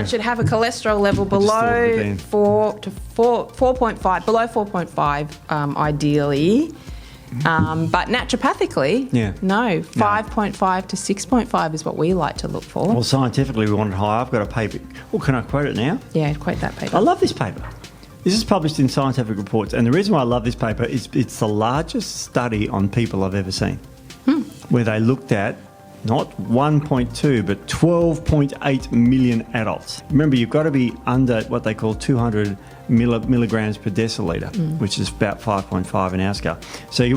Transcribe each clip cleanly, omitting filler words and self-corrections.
Everyone should have a cholesterol level below 4.5, below 4.5 ideally. But naturopathically, no, 5.5 to 6.5 is what we like to look for. Well, scientifically, we want it high. I've got a paper. Well, can I quote it now? Yeah, quote that paper. I love this paper. This is published in Scientific Reports, and the reason why I love this paper is it's the largest study on people I've ever seen, where they looked at not 1.2 but 12.8 million adults. Remember, you've got to be under what they call 200 milligrams per decilitre, which is about 5.5 in our scale. So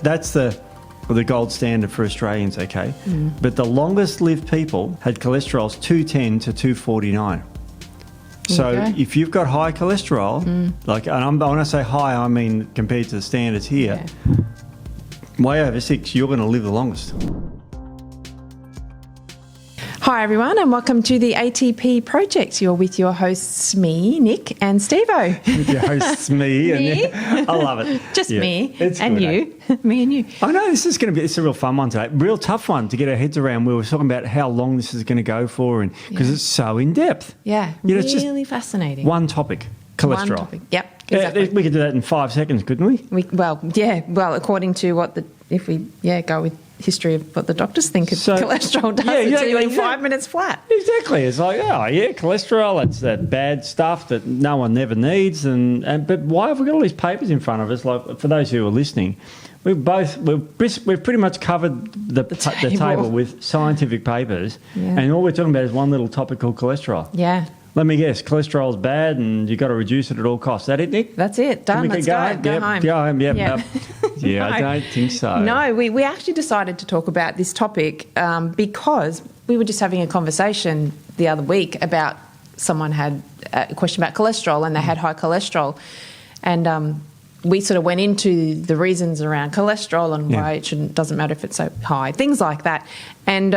that's the gold standard for Australians, okay? But the longest lived people had cholesterols 210 to 249. So if you've got high cholesterol, and when I say high, I mean compared to the standards here, way over 6, you're going to live the longest. Hi everyone, and welcome to the ATP Project. You're with your hosts, me, Nic and Steve-O. With your hosts, me. Me? And I love it. Just me It's and good, you. Me and you. I know this is going to be, it's a real fun one today. Real tough one to get our heads around. We were talking about how long this is going to go for, and because it's so in-depth. Yeah, it's just really fascinating. one topic, cholesterol. One topic, yep, exactly. We could do that in 5 seconds, couldn't we? Well, according to what if we go with history of what the doctors think cholesterol does, it's only 5 minutes flat. Exactly. It's like, cholesterol, it's that bad stuff that no one never needs. But why have we got all these papers in front of us? Like, for those who are listening, we've pretty much covered the table with scientific papers, and all we're talking about is one little topic called cholesterol. Yeah. Let me guess, cholesterol's bad and you've got to reduce it at all costs. Is that it, Nic? That's it. Done. Let's go. Go home. Go home, yep. No. Yeah, I don't think so. No, we actually decided to talk about this topic because we were just having a conversation the other week about someone had a question about cholesterol and they had high cholesterol. And we sort of went into the reasons around cholesterol and why it doesn't matter if it's so high, things like that, and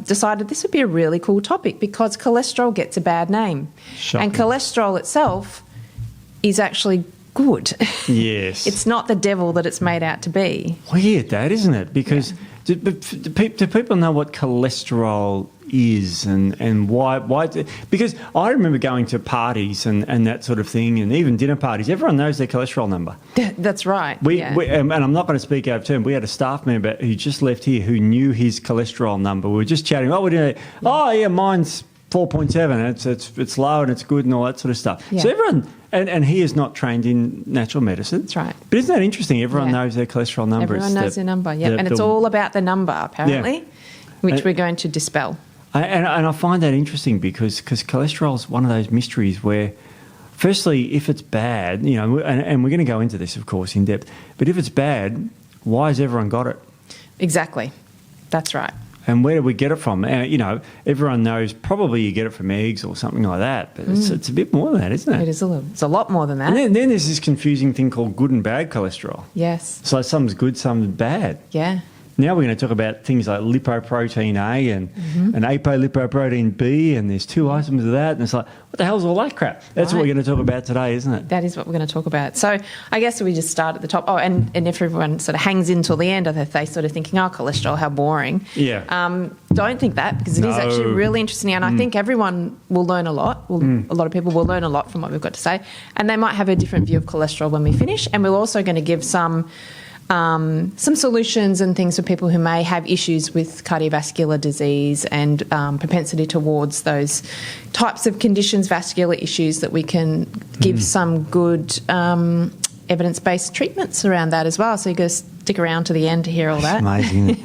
decided this would be a really cool topic because cholesterol gets a bad name. Shocking. And cholesterol itself is actually good. Yes. It's not the devil that it's made out to be. Weird, that, isn't it? Because do people know what cholesterol is and why? Because I remember going to parties and that sort of thing, and even dinner parties. Everyone knows their cholesterol number. That's right. And I'm not going to speak out of turn. We had a staff member who just left here who knew his cholesterol number. We were just chatting. Mine's 4.7. It's low and it's good and all that sort of stuff. Yeah. So everyone. And he is not trained in natural medicine. That's right. But isn't that interesting? Everyone knows their cholesterol number. Everyone knows their number, and it's all about the number, apparently, which we're going to dispel. And I find that interesting because cholesterol is one of those mysteries where, firstly, if it's bad, and we're going to go into this, of course, in depth, but if it's bad, why has everyone got it? Exactly. That's right. And where do we get it from? Everyone knows probably you get it from eggs or something like that, but it's a bit more than that, isn't it? It is it's a lot more than that. And then there's this confusing thing called good and bad cholesterol. Yes. So some's good, some's bad. Yeah. Now we're going to talk about things like lipoprotein A and apolipoprotein B, and there's 2 items of that, and it's like, what the hell's all that crap? That's what we're going to talk about today, isn't it? That is what we're going to talk about. So I guess we just start at the top. Oh, and if everyone sort of hangs in till the end, they sort of thinking, cholesterol, how boring. Yeah. Don't think that, because it is actually really interesting, and I think everyone will learn a lot. A lot of people will learn a lot from what we've got to say, and they might have a different view of cholesterol when we finish, and we're also going to give some solutions and things for people who may have issues with cardiovascular disease and propensity towards those types of conditions, vascular issues, that we can give some good evidence-based treatments around that as well. So you got to stick around to the end to hear all that. Amazing.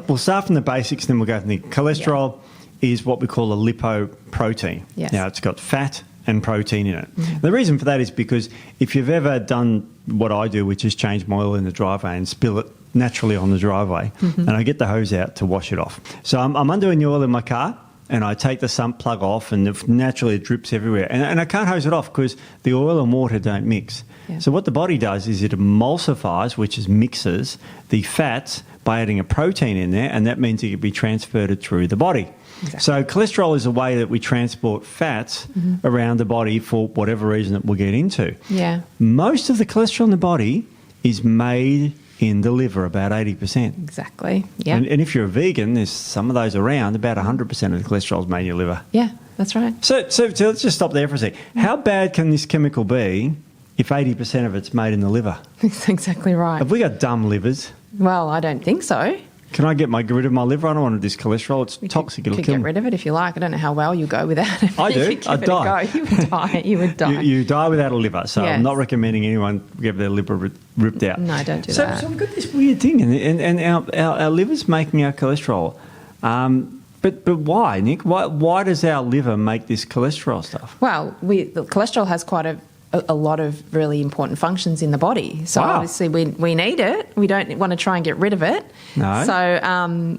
We'll start from the basics, then we'll go from the cholesterol is what we call a lipoprotein. Yes. Now, it's got fat and protein in it. The reason for that is because if you've ever done what I do, which is change my oil in the driveway and spill it naturally on the driveway, and I get the hose out to wash it off. So I'm undoing the oil in my car, and I take the sump plug off, and naturally it drips everywhere. And I can't hose it off because the oil and water don't mix. Yeah. So what the body does is it emulsifies, which is mixes, the fats by adding a protein in there, and that means it can be transferred through the body. Exactly. So cholesterol is a way that we transport fats around the body for whatever reason that we'll get into. Yeah. Most of the cholesterol in the body is made in the liver, about 80%. Exactly, yeah. And if you're a vegan, there's some of those around, about 100% of the cholesterol is made in your liver. Yeah. That's right. So let's just stop there for a sec. How bad can this chemical be if 80% of it's made in the liver? That's exactly right. Have we got dumb livers? Well, I don't think so. Can I get rid of my liver? I don't want this cholesterol. It's toxic. It'll could kill get me. rid of it if you like. I don't know how well you go without it. I do. I'd die. You would die. You would die. You die without a liver. So Yes. I'm not recommending anyone get their liver ripped out. No, don't do that. So we've got this weird thing, and our liver's making our cholesterol. But why, Nick? Why does our liver make this cholesterol stuff? Well, the cholesterol has quite a lot of really important functions in the body. So Wow. obviously we need it. We don't want to try and get rid of it. No.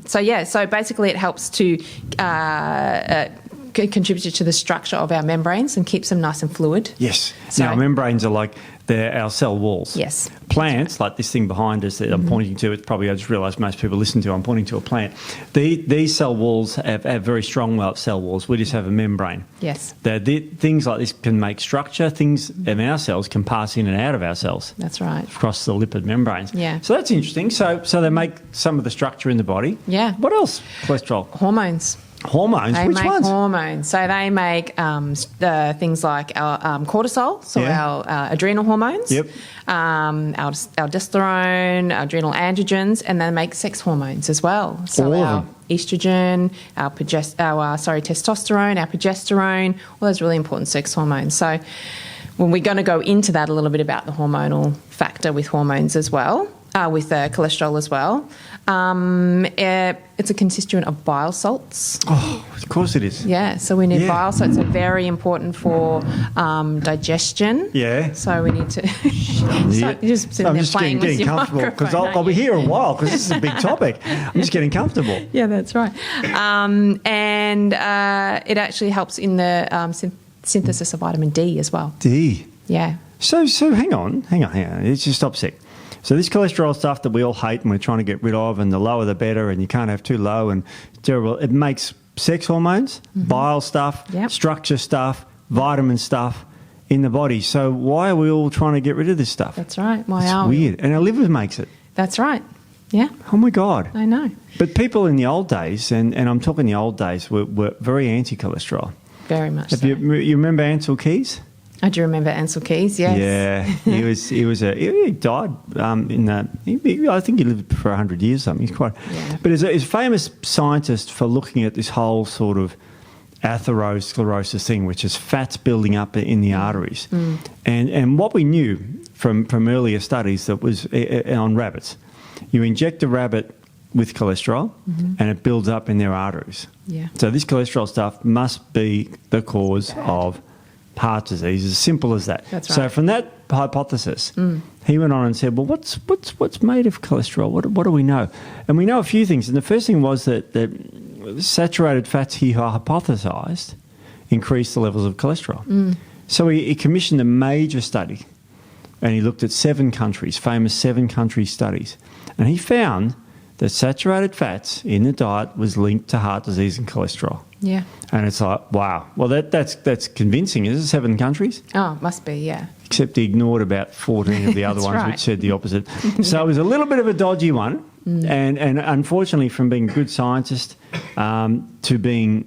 So basically it helps to contribute to the structure of our membranes and keeps them nice and fluid. Yes. So- Now, membranes are like they're our cell walls. Yes. Plants, like this thing behind us that I'm pointing to, it's probably, I just realised most people listen to, I'm pointing to a plant. These cell walls have very strong cell walls. We just have a membrane. Yes. Things like this can make structure. Things in our cells can pass in and out of our cells That's right. across the lipid membranes. Yeah. So that's interesting. So they make some of the structure in the body. Yeah. What else? Cholesterol. Hormones. Hormones? They Which make ones? hormones. So they make things like our cortisol, so Yeah. our adrenal hormones, Yep. our aldosterone, our adrenal androgens, and they make sex hormones as well. So All of our them. estrogen, our testosterone, our progesterone, all those really important sex hormones. So when we're going to go into that a little bit about the hormonal factor with hormones as well, with cholesterol as well. It's a constituent of bile salts. Oh, of course it is. Yeah, so we need Yeah. bile salts. Are very important for digestion. Yeah. So we need to. Yeah. You're just sitting I'm there just playing getting with your comfortable because microphone, I'll be aren't you? here a while because this is a big topic. I'm just getting comfortable. Yeah, that's right. And it actually helps in the synthesis of vitamin D as well. D. Yeah. So hang on. Let's just stop a sec. So this cholesterol stuff that we all hate and we're trying to get rid of, and the lower the better, and you can't have too low and terrible. It makes sex hormones, bile stuff, Yep. structure stuff, vitamin stuff in the body. So why are we all trying to get rid of this stuff? That's right. Why It's are we? weird. And our liver makes it. That's right. Yeah, Oh my God. I know. But people in the old days, and I'm talking the old days, were very anti-cholesterol. Very much Have so. you remember Ansel Keys? I do remember Ansel Keys, yes. Yeah, he died in the. I think he lived for 100 years or something. He's quite. Yeah. But he's a famous scientist for looking at this whole sort of atherosclerosis thing, which is fats building up in the arteries, and what we knew from earlier studies that was on rabbits, you inject a rabbit with cholesterol and it builds up in their arteries. Yeah. So this cholesterol stuff must be the cause of heart disease, as simple as that. That's So right. from that hypothesis, he went on and said, well, what's made of cholesterol? What do we know? And we know a few things. And the first thing was that saturated fats, he hypothesised, increased the levels of cholesterol. So he commissioned a major study, and he looked at 7 countries, famous 7 country studies. And he found that saturated fats in the diet was linked to heart disease and cholesterol. Yeah. And it's like, wow. Well, that's convincing. Is it 7 countries? Oh, it must be, yeah. Except he ignored about 14 of the other That's ones, right. which said the opposite. So it was a little bit of a dodgy one. And unfortunately, from being a good scientist to being,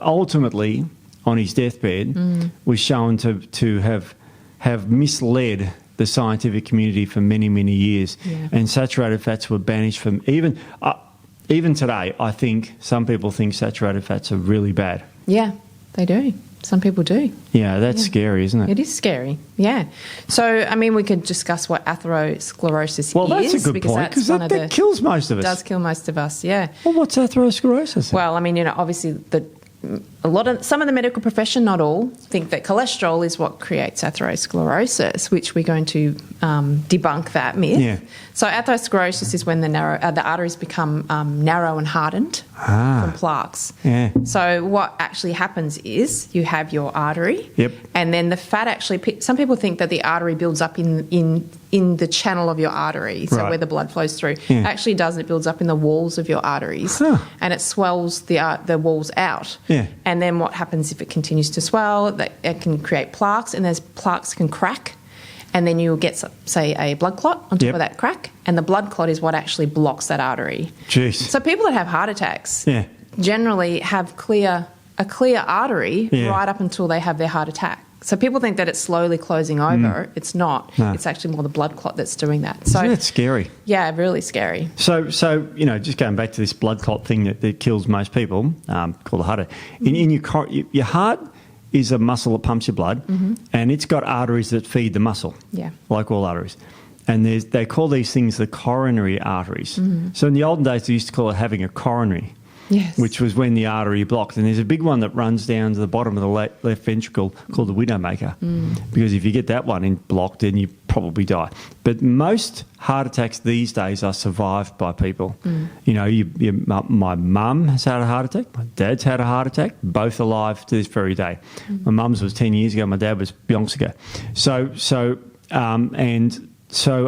ultimately on his deathbed, was shown to have misled the scientific community for many, many years. Yeah. And saturated fats were banished from even today. I think some people think saturated fats are really bad. Yeah, they do. Some people do. Yeah, that's scary, isn't it? It is scary, yeah. So, I mean, we could discuss what atherosclerosis Well, is. that's a good point, because that kills most of us. Does kill most of us, yeah. Well, what's atherosclerosis? Well, I mean, obviously some of the medical profession, not all, think that cholesterol is what creates atherosclerosis, which we're going to debunk that myth. Yeah. So atherosclerosis is when the arteries become narrow and hardened from plaques. Yeah. So what actually happens is you have your artery, Yep. and then the fat actually. Some people think that the artery builds up in the channel of your artery, so Right. where the blood flows through. Yeah. It actually doesn't. It builds up in the walls of your arteries, Huh. and it swells the walls out. Yeah. And then what happens if it continues to swell? That it can create plaques, and those plaques can crack, and then you'll get, say, a blood clot on top Yep. of that crack, and the blood clot is what actually blocks that artery. Jeez. So people that have heart attacks Yeah. generally have clear a clear artery right up until they have their heart attack. So people think that it's slowly closing over. It's not. No. It's actually more the blood clot that's doing that. So isn't that scary? Yeah, really scary. So just going back to this blood clot thing that kills most people, called a heart attack. In your heart is a muscle that pumps your blood, and it's got arteries that feed the muscle, like all arteries. And they call these things the coronary arteries. So in the olden days, they used to call it having a coronary. Yes. Which was when the artery blocked. And there's a big one that runs down to the bottom of the left ventricle called the widowmaker. Because if you get that one blocked, then you probably die. But most heart attacks these days are survived by people. My mum has had a heart attack. My dad's had a heart attack. Both alive to this very day. My mum's was 10 years ago. My dad was yonks ago. So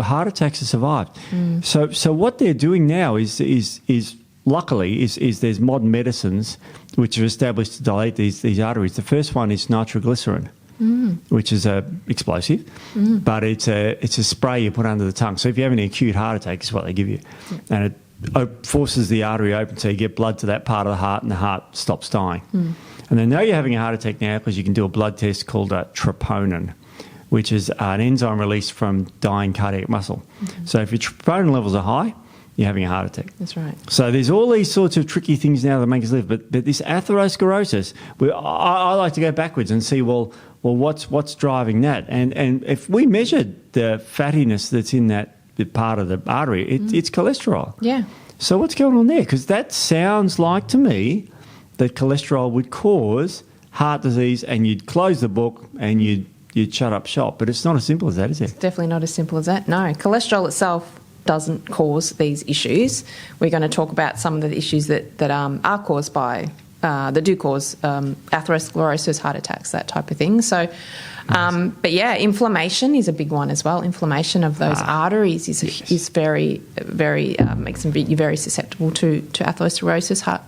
heart attacks are survived. So what they're doing now is luckily, there's modern medicines which are established to dilate these arteries. The first one is nitroglycerin, which is a explosive, but it's a spray you put under the tongue. So if you have an acute heart attack, it's what they give you, and it forces the artery open so you get blood to that part of the heart, and the heart stops dying. And they know you're having a heart attack now because you can do a blood test called troponin, which is an enzyme released from dying cardiac muscle. So if your troponin levels are high, you're having a heart attack. That's right. So there's all these sorts of tricky things now that make us live. But this atherosclerosis, I like to go backwards and see, well, what's driving that? And if we measured the fattiness that's in that part of the artery, it's cholesterol. Yeah. So what's going on there? Because that sounds like to me that cholesterol would cause heart disease, and you'd close the book and you'd shut up shop. But it's not as simple as that, is it? It's definitely not as simple as that. No, cholesterol itself doesn't cause these issues. We're going to talk about some of the issues that are caused by, that do cause atherosclerosis, heart attacks, that type of thing. So, but yeah, inflammation is a big one as well. Inflammation of those arteries is very, very, makes them very susceptible to atherosclerosis, heart,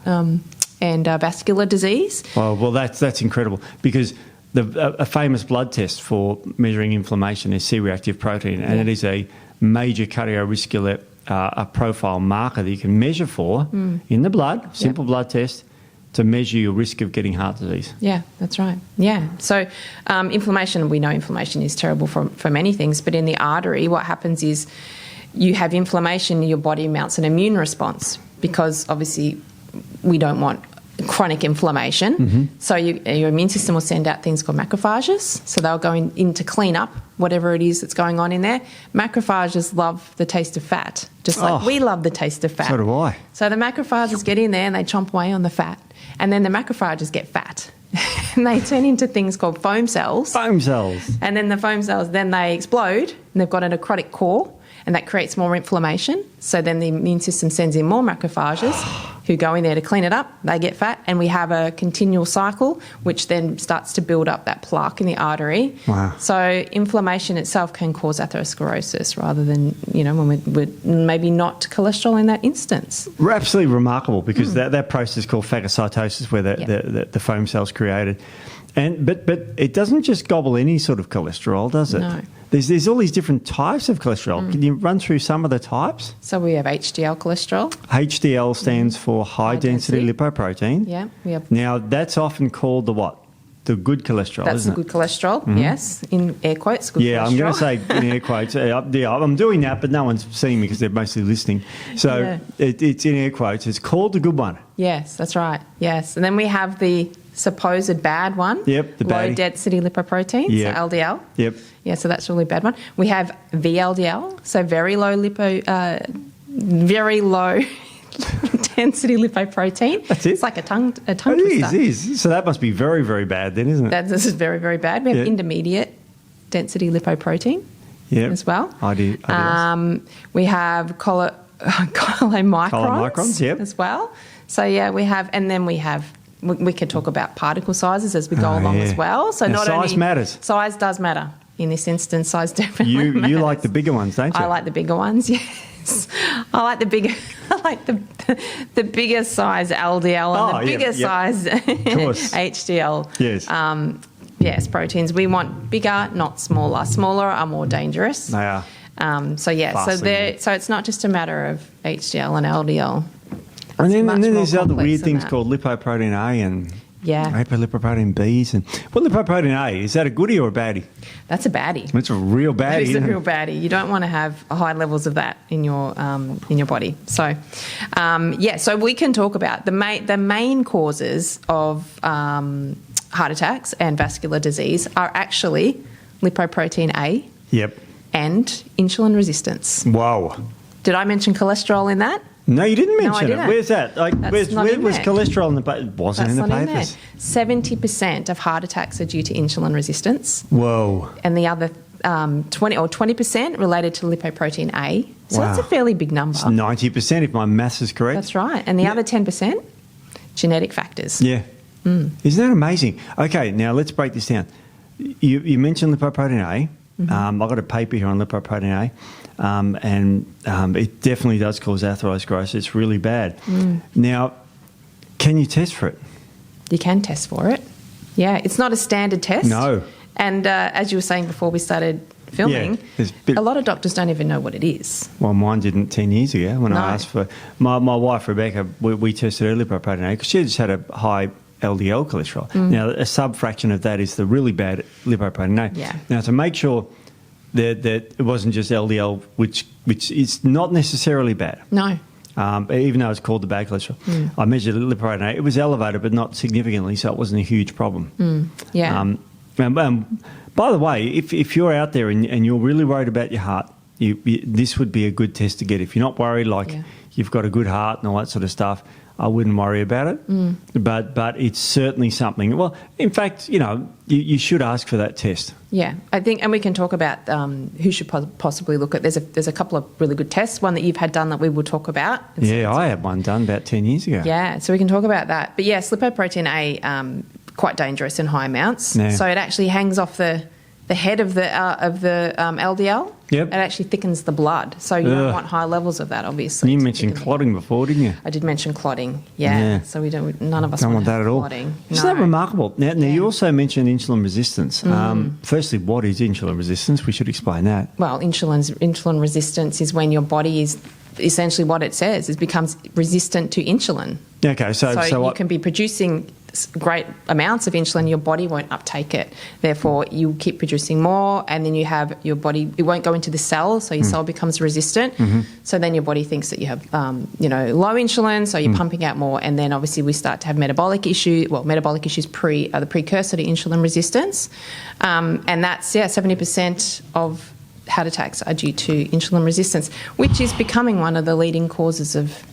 and vascular disease. Well, that's incredible, because a famous blood test for measuring inflammation is C-reactive protein, and it is a major cardiovascular profile marker that you can measure for in the blood, simple blood test, to measure your risk of getting heart disease. Yeah, that's right. Yeah. So inflammation, we know inflammation is terrible for many things, but in the artery, what happens is you have inflammation, your body mounts an immune response, because obviously we don't want chronic inflammation. So your immune system will send out things called macrophages. So they'll go in to clean up whatever it is that's going on in there. Macrophages love the taste of fat, just like we love the taste of fat. So do I. So the macrophages get in there and they chomp away on the fat. And then the macrophages get fat. And they turn into things called foam cells. Foam cells. And then the foam cells, then they explode, and they've got a necrotic core, and that creates more inflammation. So then the immune system sends in more macrophages who go in there to clean it up. They get fat, and we have a continual cycle, which then starts to build up that plaque in the artery. Wow. So inflammation itself can cause atherosclerosis, rather than, when we're maybe not cholesterol in that instance. We're absolutely remarkable, because that process is called phagocytosis, where the foam cells created. But it doesn't just gobble any sort of cholesterol, does it? No. There's all these different types of cholesterol. Can you run through some of the types? So we have HDL cholesterol. HDL stands for high density lipoprotein. Yeah. We have. Now, that's often called the what? The good cholesterol, that's isn't it? That's the good cholesterol, yes, in air quotes, good cholesterol. Yeah, I'm going to say in air quotes. I'm doing that, but no one's seeing me because they're mostly listening. So it's in air quotes. It's called the good one. Yes, that's right, yes. And then we have the supposed bad one. Yep, the low density lipoprotein, so LDL. Yep. Yeah, so that's a really bad one. We have VLDL, so very low density lipoprotein. That's it. It's like a tongue twister. It is. So that must be very, very bad then, isn't it? This is very, very bad. We have intermediate density lipoprotein as well. We have chylomicrons as well. So we could talk about particle sizes as we go along as well. So now, size matters. Size does matter. In this instance, size definitely matters. You like the bigger ones, don't you? I like the bigger ones, yes. I like the bigger size LDL and the bigger size HDL. Yes. Yes, proteins. We want bigger, not smaller. Smaller are more dangerous. They are. So it's not just a matter of HDL and LDL. And then there's other weird things called lipoprotein A and Yeah. Apolipoprotein Bs. And what lipoprotein A, is that a goodie or a baddie? That's a baddie. It's a real baddie. It's a isn't it? real baddie. You don't want to have high levels of that in your body. So, so we can talk about the main causes of heart attacks and vascular disease are actually lipoprotein A. Yep. And insulin resistance. Whoa. Did I mention cholesterol in that? No, you didn't mention I didn't. it. Where's that? Like, where was cholesterol in the paper? It wasn't in the papers. 70% of heart attacks are due to insulin resistance. Whoa. And the other 20% related to lipoprotein A. So that's a fairly big number. It's 90% if my maths is correct. That's right. And the other 10%, genetic factors. Yeah. Isn't that amazing? Okay, now let's break this down. You mentioned lipoprotein A. I've got a paper here on lipoprotein A, and it definitely does cause atherosclerosis. It's really bad. Now, can you test for it? You can test for it. Yeah, it's not a standard test. No. And as you were saying before we started filming, a lot of doctors don't even know what it is. Well, mine didn't 10 years ago when I asked for... My wife, Rebecca, we tested her lipoprotein A because she just had a high LDL cholesterol. Now, a sub-fraction of that is the really bad lipoprotein A. Yeah. Now, to make sure that it wasn't just LDL, which is not necessarily bad. No. Even though it's called the bad cholesterol. I measured lipoprotein A. It was elevated, but not significantly, so it wasn't a huge problem. Yeah. By the way, if you're out there and you're really worried about your heart, this would be a good test to get. If you're not worried, you've got a good heart and all that sort of stuff, I wouldn't worry about it. But it's certainly something. Well, in fact, you should ask for that test. Yeah, I think, and we can talk about who should possibly look at. There's a couple of really good tests. One that you've had done that we will talk about. I had one done about 10 years ago. Yeah, so we can talk about that. But yes, lipoprotein A, quite dangerous in high amounts. Yeah. So it actually hangs off the head of the LDL. Yep. It actually thickens the blood. So you don't want high levels of that, obviously. You mentioned clotting before, didn't you? I did mention clotting, yeah. So none of us don't want that at all. Clotting. Isn't that remarkable? Now you also mentioned insulin resistance. Firstly, what is insulin resistance? We should explain that. Well, insulin resistance is when your body is essentially what it says, it becomes resistant to insulin. Okay, so you can be producing great amounts of insulin, your body won't uptake it. Therefore, you keep producing more, and then you have your body, it won't go into the cell, so your cell becomes resistant. So then your body thinks that you have, low insulin, so you're pumping out more, and then obviously we start to have metabolic issues. Well, metabolic issues are the precursor to insulin resistance, and that's 70% of heart attacks are due to insulin resistance, which is becoming one of the leading causes of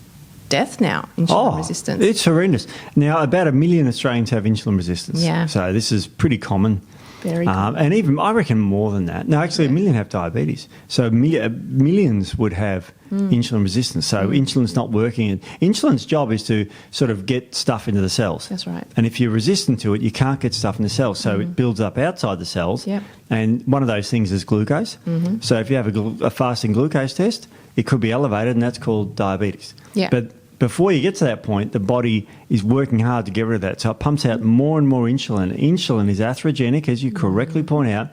death now, insulin resistance. It's horrendous. Now, about 1 million Australians have insulin resistance. Yeah. So this is pretty common. Very common. And even, I reckon, more than that. No, actually, 1 million have diabetes. So millions would have insulin resistance. So insulin's not working. And insulin's job is to sort of get stuff into the cells. That's right. And if you're resistant to it, you can't get stuff in the cells. So it builds up outside the cells. Yep. And one of those things is glucose. So if you have a fasting glucose test, it could be elevated, and that's called diabetes. Yeah. But before you get to that point, the body is working hard to get rid of that. So it pumps out more and more insulin. Insulin is atherogenic, as you correctly point out,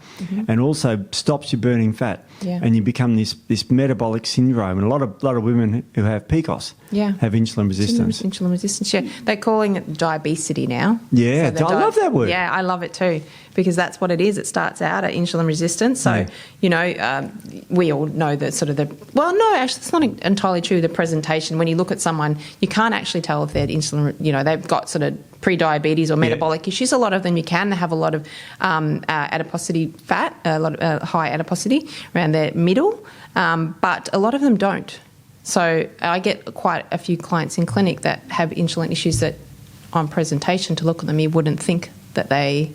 and also stops you burning fat. Yeah. And you become this metabolic syndrome. And a lot of women who have PCOS have insulin resistance. Insulin resistance, yeah. They're calling it diabesity now. Yeah, I love that word. Yeah, I love it too, because that's what it is. It starts out at insulin resistance. So, we all know that sort of well, no, actually, it's not entirely true. The presentation, when you look at someone, you can't actually tell if they're insulin, they've got sort of pre-diabetes or metabolic issues. A lot of them you can have a lot of adiposity fat, a lot of high adiposity around their middle, but a lot of them don't. So I get quite a few clients in clinic that have insulin issues that on presentation, to look at them, you wouldn't think that they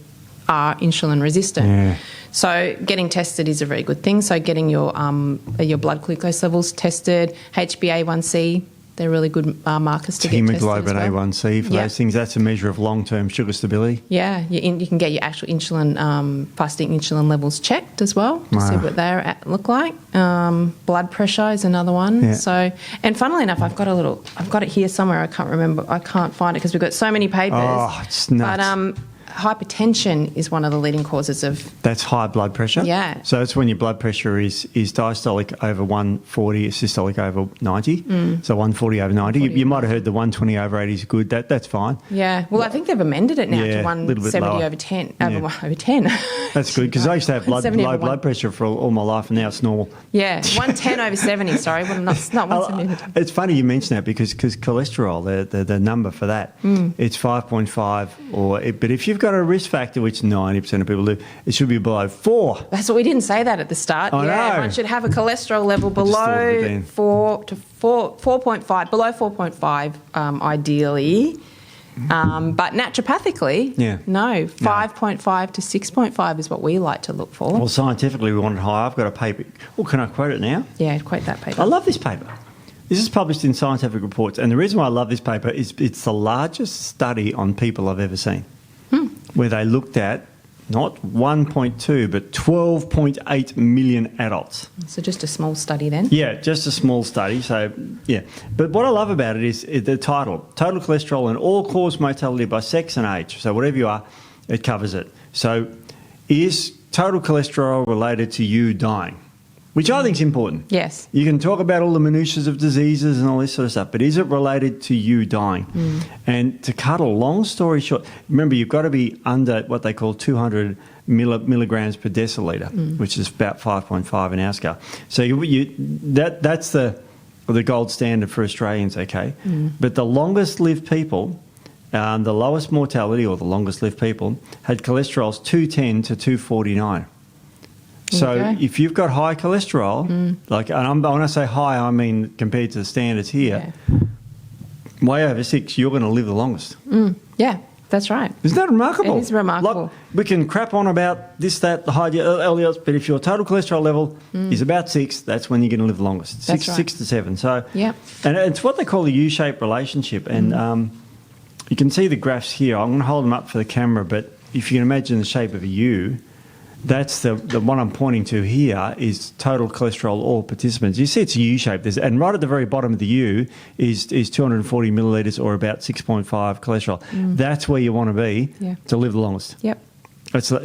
are insulin resistant. Yeah. So getting tested is a very good thing. So getting your blood glucose levels tested, HbA1c, they're really good markers to get tested as well. Hemoglobin A1c for those things. That's a measure of long-term sugar stability. Yeah, you can get your actual insulin, fasting insulin levels checked as well to see what they look like. Blood pressure is another one. Yeah. So, and funnily enough, I've got it here somewhere. I can't remember. I can't find it because we've got so many papers. Oh, it's nuts. But hypertension is one of the leading causes of... That's high blood pressure? Yeah. So it's when your blood pressure is diastolic over 140, systolic over 90. So 140 over 90. You might have heard the 120 over 80 is good. That's fine. Yeah. Well, I think they've amended it now to 170 over 10. Over 10. That's good, because I used to have low blood pressure for all my life, and now it's normal. Yeah, 110 over 70, sorry. Well, not 170. It's funny you mention that, because cholesterol, the number for that, it's 5.5, but if you've got a risk factor, which 90% of people do, it should be below 4. That's what we didn't say that at the start. I know. One should have a cholesterol level below 4 to 4.5, below 4.5 ideally. But naturopathically, no, 5.5 to 6.5 is what we like to look for. Well, scientifically, we want it higher. I've got a paper. Well, can I quote it now? Yeah, quote that paper. I love this paper. This is published in Scientific Reports, and the reason why I love this paper is it's the largest study on people I've ever seen, where they looked at not 1.2 but 12.8 million adults. So just a small study then? Yeah, just a small study. So, yeah. But what I love about it is the title, Total Cholesterol and All-Cause Mortality by Sex and Age. So whatever you are, it covers it. So is total cholesterol related to you dying? Which I think is important. Yes. You can talk about all the minutiae of diseases and all this sort of stuff, but is it related to you dying? And to cut a long story short, remember, you've got to be under what they call 200 milligrams per decilitre, which is about 5.5 in our scale. So that's the gold standard for Australians, okay? But the longest lived people, the lowest mortality, or the longest lived people, had cholesterols 210 to 249. So if you've got high cholesterol, and when I say high, I mean compared to the standards here, way over 6, you're going to live the longest. Yeah, that's right. Isn't that remarkable? It is remarkable. Like, we can crap on about this, that, the high LDLs, but if your total cholesterol level is about 6, that's when you're going to live the longest. Six to 7. So, and it's what they call a U-shaped relationship. And you can see the graphs here. I'm going to hold them up for the camera, but if you can imagine the shape of a U, that's the one I'm pointing to here is total cholesterol, all participants. You see it's a U-shape. And right at the very bottom of the U is 240 millilitres, or about 6.5 cholesterol. That's where you want to be to live the longest. Yep.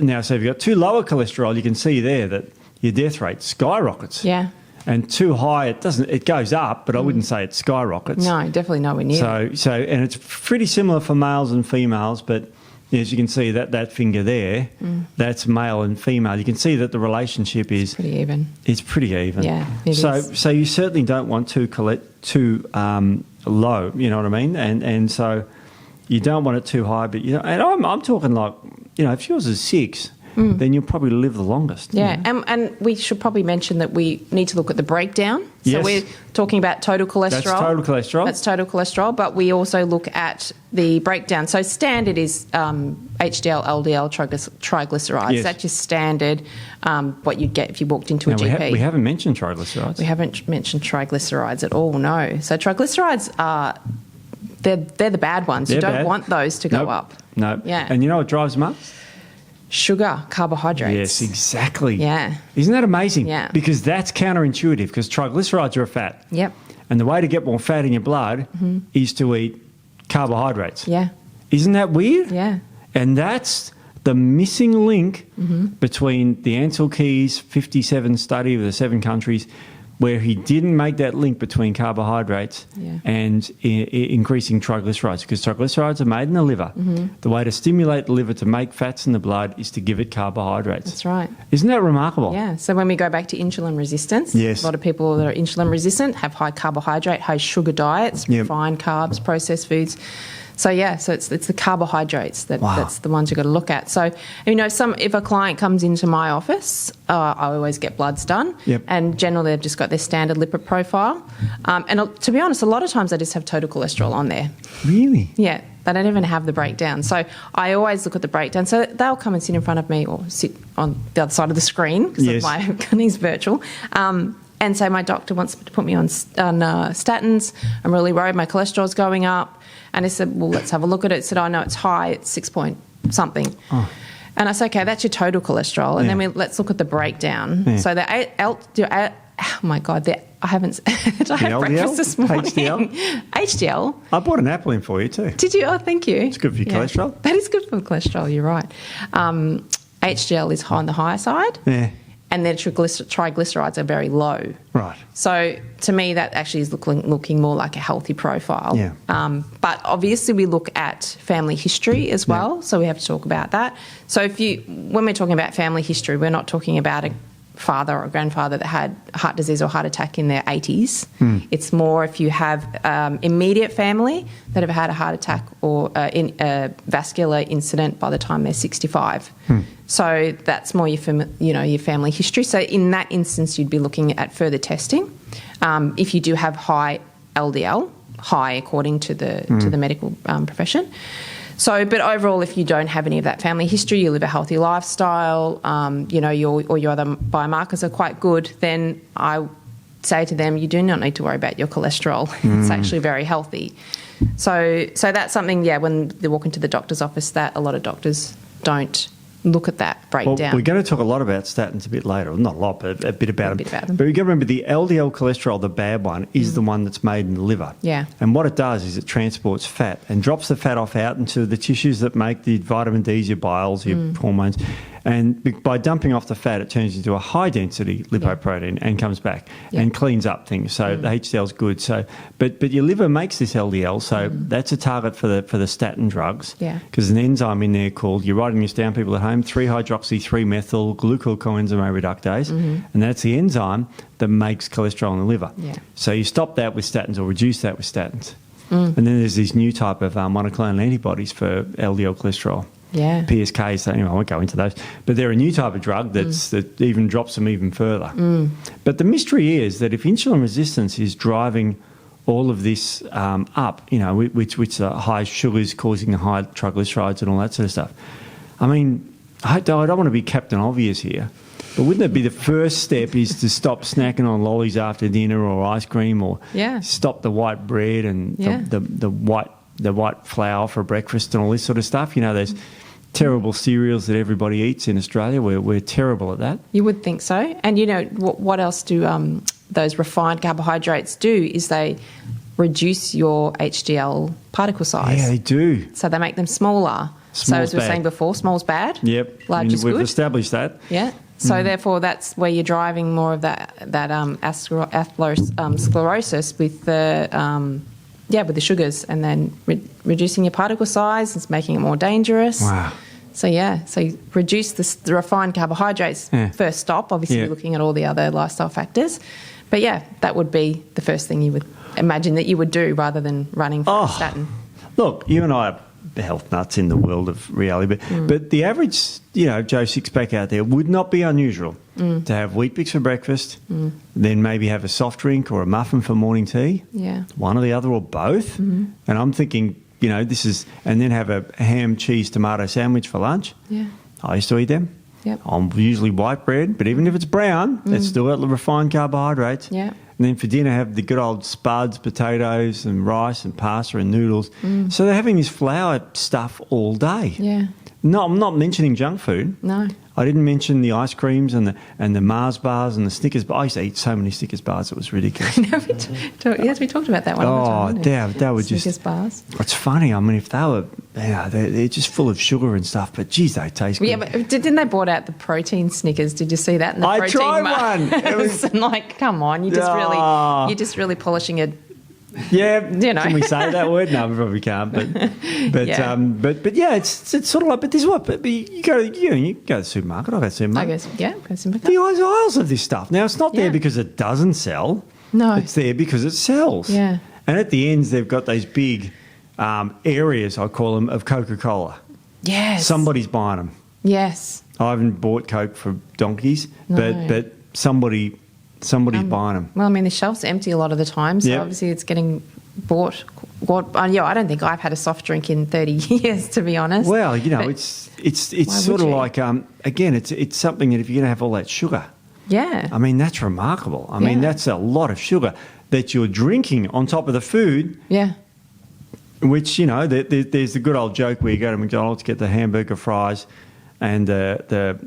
Now, so if you've got too low a cholesterol, you can see there that your death rate skyrockets. Yeah. And too high, it goes up, but I wouldn't say it skyrockets. No, definitely nowhere near. So, and it's pretty similar for males and females, but as you can see, that finger there, that's male and female. You can see that the relationship is pretty even. It's pretty even. Yeah, it is. So you certainly don't want too low. You know what I mean? And so you don't want it too high. But and I'm talking like, if yours is 6, then you'll probably live the longest. Yeah, and we should probably mention that we need to look at the breakdown. So we're talking about total cholesterol. That's total cholesterol. That's total cholesterol, but we also look at the breakdown. So standard is HDL, LDL, triglycerides. Yes. That's just standard, what you'd get if you walked into a GP. We haven't mentioned triglycerides. We haven't mentioned triglycerides at all, no. So triglycerides are, they're the bad ones. You don't want those to go up. No. Yeah. And you know what drives them up? Sugar, carbohydrates. Yes, exactly. Yeah. Isn't that amazing? Yeah. Because that's counterintuitive, because triglycerides are a fat. Yep. And the way to get more fat in your blood is to eat carbohydrates. Yeah. Isn't that weird? Yeah. And that's the missing link between the Ansel Keys 57 study of the 7 countries, where he didn't make that link between carbohydrates and increasing triglycerides, because triglycerides are made in the liver. The way to stimulate the liver to make fats in the blood is to give it carbohydrates. That's right. Isn't that remarkable? Yeah. So when we go back to insulin resistance, a lot of people that are insulin resistant have high carbohydrate, high sugar diets, refined carbs, processed foods. So it's the carbohydrates that's the ones you've got to look at. So if a client comes into my office, I always get bloods done, and generally they've just got their standard lipid profile. And to be honest, a lot of times I just have total cholesterol on there. Really? Yeah, they don't even have the breakdown. So I always look at the breakdown. So they'll come and sit in front of me or sit on the other side of the screen because my clinic's virtual. And so my doctor wants to put me on statins. I'm really worried my cholesterol's going up. And I said, well, let's have a look at it. I said, I know it's high, it's 6 point something. Oh. And I said, okay, that's your total cholesterol. And then let's look at the breakdown. So the I haven't. I had breakfast this morning. HDL. I bought an apple in for you too. Did you? Oh, thank you. It's good for your cholesterol. That is good for the cholesterol. You're right. HDL is on the higher side. Yeah. And then triglycerides are very low. Right. So to me, that actually is looking more like a healthy profile. Yeah. But obviously, we look at family history as well. So we have to talk about that. So when we're talking about family history, we're not talking about a father or a grandfather that had heart disease or heart attack in their 80s. It's more if you have immediate family that have had a heart attack or a vascular incident by the time they're 65. So that's more your family history. So in that instance, you'd be looking at further testing. If you do have high LDL, high according to the medical profession. So, but overall, if you don't have any of that family history, you live a healthy lifestyle, your other biomarkers are quite good, then I say to them, you do not need to worry about your cholesterol. It's actually very healthy. So that's something, when they walk into the doctor's office, that a lot of doctors don't look at that breakdown. We're going to talk a lot about statins a bit later. Well, not a lot, but a bit about them. But we've got to remember the LDL cholesterol, the bad one, is the one that's made in the liver. Yeah. And what it does is it transports fat and drops the fat off out into the tissues that make the vitamin Ds, your biles, your hormones. And by dumping off the fat, it turns into a high-density lipoprotein and comes back and cleans up things. So the HDL is good. So, but your liver makes this LDL, so that's a target for the statin drugs. Yeah. Because there's an enzyme in there called, you're writing this down, people at home, 3-hydroxy-3-methyl glucocoenzyme reductase, and that's the enzyme that makes cholesterol in the liver. Yeah. So you stop that with statins or reduce that with statins. And then there's this new type of monoclonal antibodies for LDL cholesterol. Yeah. PSK, so anyway, I won't go into those. But they're a new type of drug that even drops them even further. But the mystery is that if insulin resistance is driving all of this up, which are high sugars causing the high triglycerides and all that sort of stuff. I mean, I don't want to be Captain Obvious here, but wouldn't it be the first step is to stop snacking on lollies after dinner or ice cream or stop the white bread and the white flour for breakfast and all this sort of stuff? There's terrible cereals that everybody eats in Australia. We're terrible at that. You would think so. And what else do those refined carbohydrates do is they reduce your HDL particle size. Yeah, they do. So they make them smaller. So as we were saying before, small's bad. Yep. Large is good. We've established that. Yeah. So therefore, that's where you're driving more of that atherosclerosis with the sugars, and then reducing your particle size is making it more dangerous. Wow. So so reduce the refined carbohydrates. First stop, obviously looking at all the other lifestyle factors. But that would be the first thing you would imagine that you would do rather than running for a statin. Look, you and I are health nuts in the world of reality, but the average, Joe Sixpack out there would not be unusual to have Weet-Bix for breakfast, then maybe have a soft drink or a muffin for morning tea, one or the other or both. And I'm thinking, and then have a ham, cheese, tomato sandwich for lunch. Yeah. I used to eat them. Yep. I'm usually white bread, but even if it's brown, it's still got the refined carbohydrates. Yeah. And then for dinner, have the good old spuds, potatoes and rice and pasta and noodles. So they're having this flour stuff all day. Yeah. No, I'm not mentioning junk food. No. I didn't mention the ice creams and the Mars bars and the Snickers. But I used to eat so many Snickers bars, it was ridiculous. We talked about that one. They were just Snickers bars. It's funny. I mean, if they were, they're just full of sugar and stuff. But geez, they taste good. Yeah, but didn't they brought out the protein Snickers? Did you see that? In the I tried one. It was like, come on, you're just really polishing a. Yeah, Can we say that word? No, we probably can't. But it's sort of like. But this is what. But you go to the supermarket. I go to the supermarket. Go to the supermarket. The aisles of this stuff. Now it's not there because it doesn't sell. No, it's there because it sells. Yeah, and at the ends they've got those big areas, I call them, of Coca-Cola. Yes, somebody's buying them. Yes, I haven't bought Coke for donkeys, but somebody's buying them. Well, I mean, the shelf's empty a lot of the time, so obviously it's getting bought. I don't think I've had a soft drink in 30 years, to be honest. Well, it's sort of like, again, it's something that if you're going to have all that sugar, I mean, that's remarkable. I mean, that's a lot of sugar that you're drinking on top of the food. Yeah. Which, there's the good old joke where you go to McDonald's, get the hamburger, fries, and the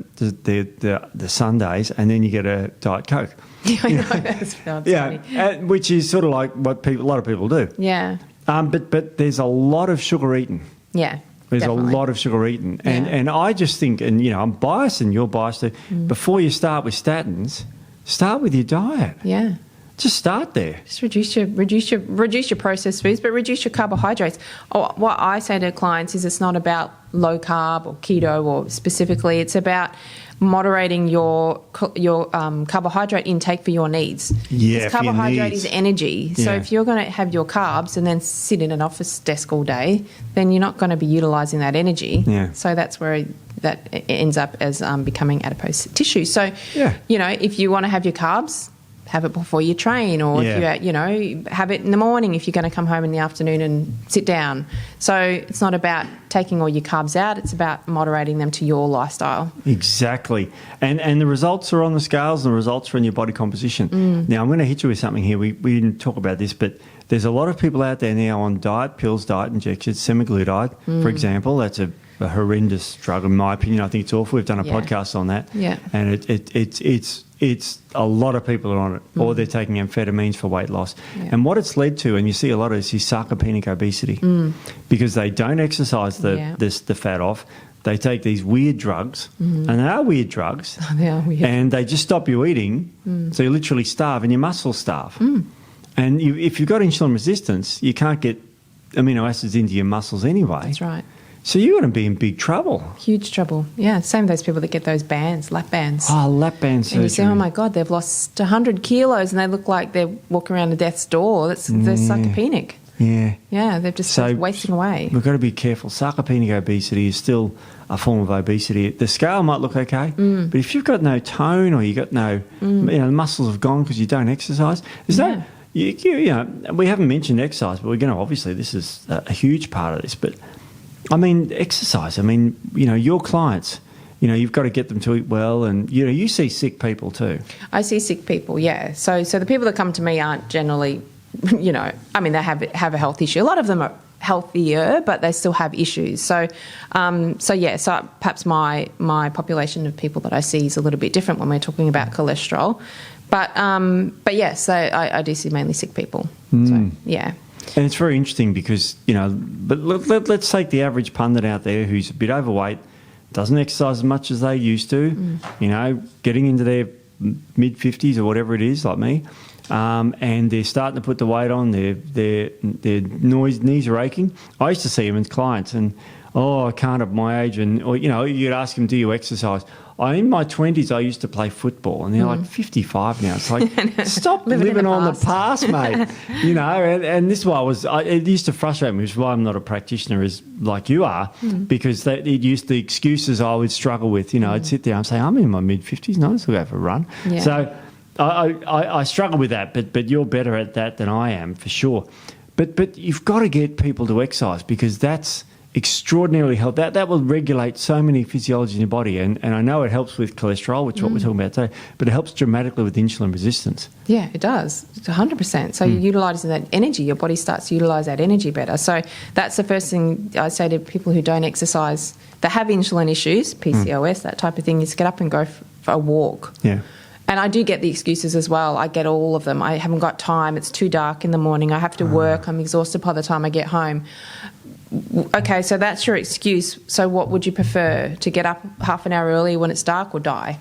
sundaes, and then you get a Diet Coke. Yeah, I know. That's funny. Which is sort of like what a lot of people do. Yeah. But there's a lot of sugar eaten. Yeah. There's definitely. a lot of sugar eaten. And I just think, and I'm biased and you're biased too, before you start with statins, start with your diet. Yeah. Just start there. Just reduce your processed foods, but reduce your carbohydrates. What I say to clients is it's not about low carb or keto, or specifically, it's about moderating your carbohydrate intake for your needs. Yeah, because carbohydrate is energy. So Yeah. if you're going to have your carbs and then sit in an office desk all day, then you're not going to be utilising that energy. Yeah. So that's where that ends up as becoming adipose tissue. So, if you want to have your carbs, have it before you train, or if you have it in the morning if you're going to come home in the afternoon and sit down. So it's not about taking all your carbs out, it's about moderating them to your lifestyle. Exactly. And the results are on the scales, and the results are in your body composition. Now, I'm going to hit you with something here. We didn't talk about this, but there's a lot of people out there now on diet pills, diet injections, semaglutide, for example. That's a horrendous drug, in my opinion. I think it's awful. We've done a podcast on that. Yeah. And it's a lot of people are on it, or they're taking amphetamines for weight loss. Yeah. And what it's led to, and you see a lot of this, is sarcopenic obesity, because they don't exercise the fat off. They take these weird drugs, and they are weird drugs. They are weird. And they just stop you eating, so you literally starve, and your muscles starve. And if you've got insulin resistance, you can't get amino acids into your muscles anyway. That's right. So you're going to be in big trouble. Huge trouble. Yeah, same with those people that get those bands, lap bands. Oh, lap band surgery. And you say, oh my God, they've lost 100 kilos and they look like they're walking around to death's door. They're sarcopenic. Yeah. Yeah, they're just wasting away. We've got to be careful. Sarcopenic obesity is still a form of obesity. The scale might look okay, but if you've got no tone, or you've got no, the muscles have gone because you don't exercise, there's no... we haven't mentioned exercise, but we're going to, obviously, this is a huge part of this, but I mean, exercise. I mean, your clients, you've got to get them to eat well, and you see sick people too. I see sick people, yeah. So the people that come to me aren't generally, they have a health issue. A lot of them are healthier, but they still have issues. So perhaps my population of people that I see is a little bit different when we're talking about cholesterol. But yes, I do see mainly sick people. So yeah. And it's very interesting because, but let's take the average pundit out there who's a bit overweight, doesn't exercise as much as they used to, getting into their mid-50s or whatever it is, like me, and they're starting to put the weight on, their knees are aching. I used to see them as clients and, I can't at my age. Or you'd ask them, do you exercise? In my 20s, I used to play football, and they're like 55 now. It's like, stop living on the past, mate. And this is why it used to frustrate me, which is why I'm not a practitioner as like you are, because the excuses I would struggle with. I'd sit there and say, I'm in my mid-50s, and I still go for a run. Yeah. So I struggle with that, but you're better at that than I am, for sure. But you've got to get people to exercise, because that's extraordinarily help. That will regulate so many physiologies in your body, and I know it helps with cholesterol, which is what we're talking about today, but it helps dramatically with insulin resistance. Yeah, it does. It's 100%. So you're utilising that energy. Your body starts to utilise that energy better. So that's the first thing I say to people who don't exercise, that have insulin issues, PCOS, that type of thing, is get up and go for a walk. Yeah. And I do get the excuses as well. I get all of them. I haven't got time. It's too dark in the morning. I have to work. I'm exhausted by the time I get home. Okay, so that's your excuse. So what would you prefer, to get up half an hour early when it's dark, or die?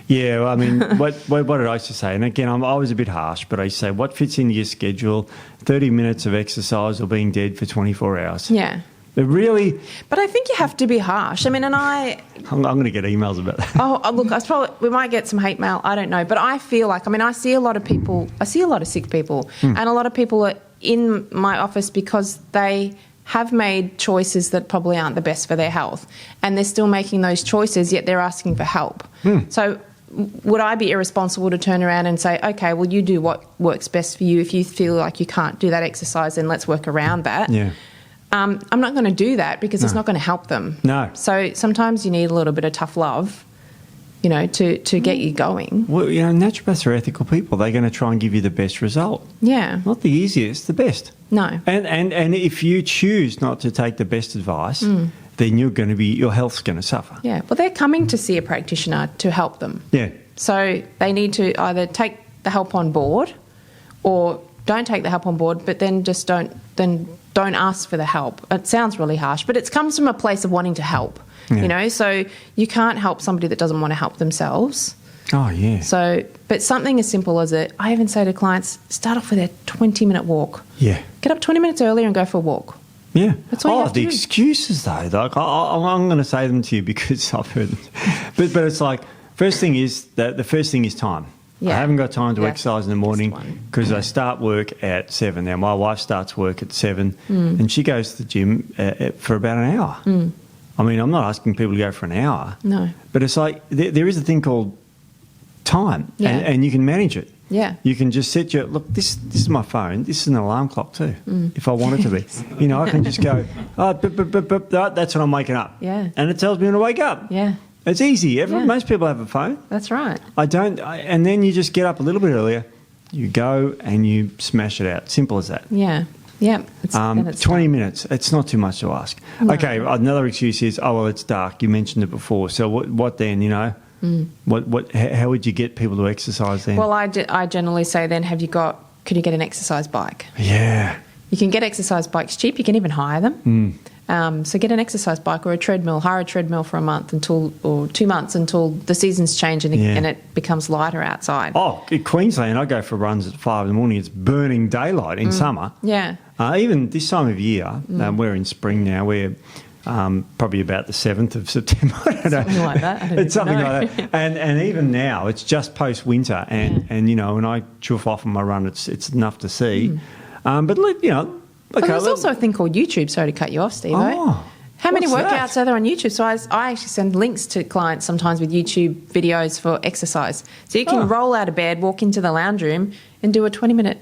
Yeah, well, I mean, what did I used to say? And again, I was a bit harsh, but I used to say, what fits into your schedule? 30 minutes of exercise or being dead for 24 hours. Yeah. It really... But I think you have to be harsh. I mean, and I'm going to get emails about that. Oh, look, we might get some hate mail. I don't know. But I feel like, I see a lot of people, I see a lot of sick people, and a lot of people are in my office because they have made choices that probably aren't the best for their health, and they're still making those choices, yet they're asking for help. So would I be irresponsible to turn around and say, okay, well, you do what works best for you. If you feel like you can't do that exercise, then let's work around that. Yeah. I'm not going to do that, because it's not going to help them. No. So sometimes you need a little bit of tough love, to get you going. Well, naturopaths are ethical people. They're going to try and give you the best result. Yeah. Not the easiest, the best. No. And if you choose not to take the best advice, then your health's going to suffer. Yeah. Well, they're coming to see a practitioner to help them. Yeah. So they need to either take the help on board or don't take the help on board, but then just don't ask for the help. It sounds really harsh, but it comes from a place of wanting to help, you know. So you can't help somebody that doesn't want to help themselves. Oh, yeah. So, but something as simple as I even say to clients, start off with a 20-minute walk. Yeah. Get up 20 minutes earlier and go for a walk. Yeah. That's all you have to do. Excuses, though. Like, I'm going to say them to you because I've heard them. But it's like, the first thing is time. Yeah. I haven't got time to exercise in the morning because I start work at 7. Now, my wife starts work at 7 and she goes to the gym for about an hour. I mean, I'm not asking people to go for an hour. No. But it's like there is a thing called time and you can manage it. Yeah. You can just set this is my phone. This is an alarm clock too, if I want it to be. You know, I can just go, that's what I'm waking up. Yeah. And it tells me when to wake up. Yeah. It's easy. Most people have a phone. That's right. I don't. And then you just get up a little bit earlier, you go and you smash it out. Simple as that. Yeah. Yeah. 20 minutes. It's not too much to ask. No. Okay, another excuse is, it's dark. You mentioned it before. So what then, you know? How would you get people to exercise then? Well, I generally say then, could you get an exercise bike? Yeah. You can get exercise bikes cheap. You can even hire them. So get an exercise bike or a treadmill. Hire a treadmill for a month or 2 months until the seasons change and it becomes lighter outside. Oh, in Queensland, I go for runs at 5 in the morning. It's burning daylight in summer. Yeah. Even this time of year, we're in spring now. We're probably about the 7th of September. I don't know. Something like that. It's something like that. And even now, it's just post-winter. And you know, when I chuff off on my run, it's enough to see. But, you know... Okay, but there's also a thing called YouTube. Sorry to cut you off, Steve. How many workouts are there on YouTube? So I actually send links to clients sometimes with YouTube videos for exercise. So you can roll out of bed, walk into the lounge room and do a 20-minute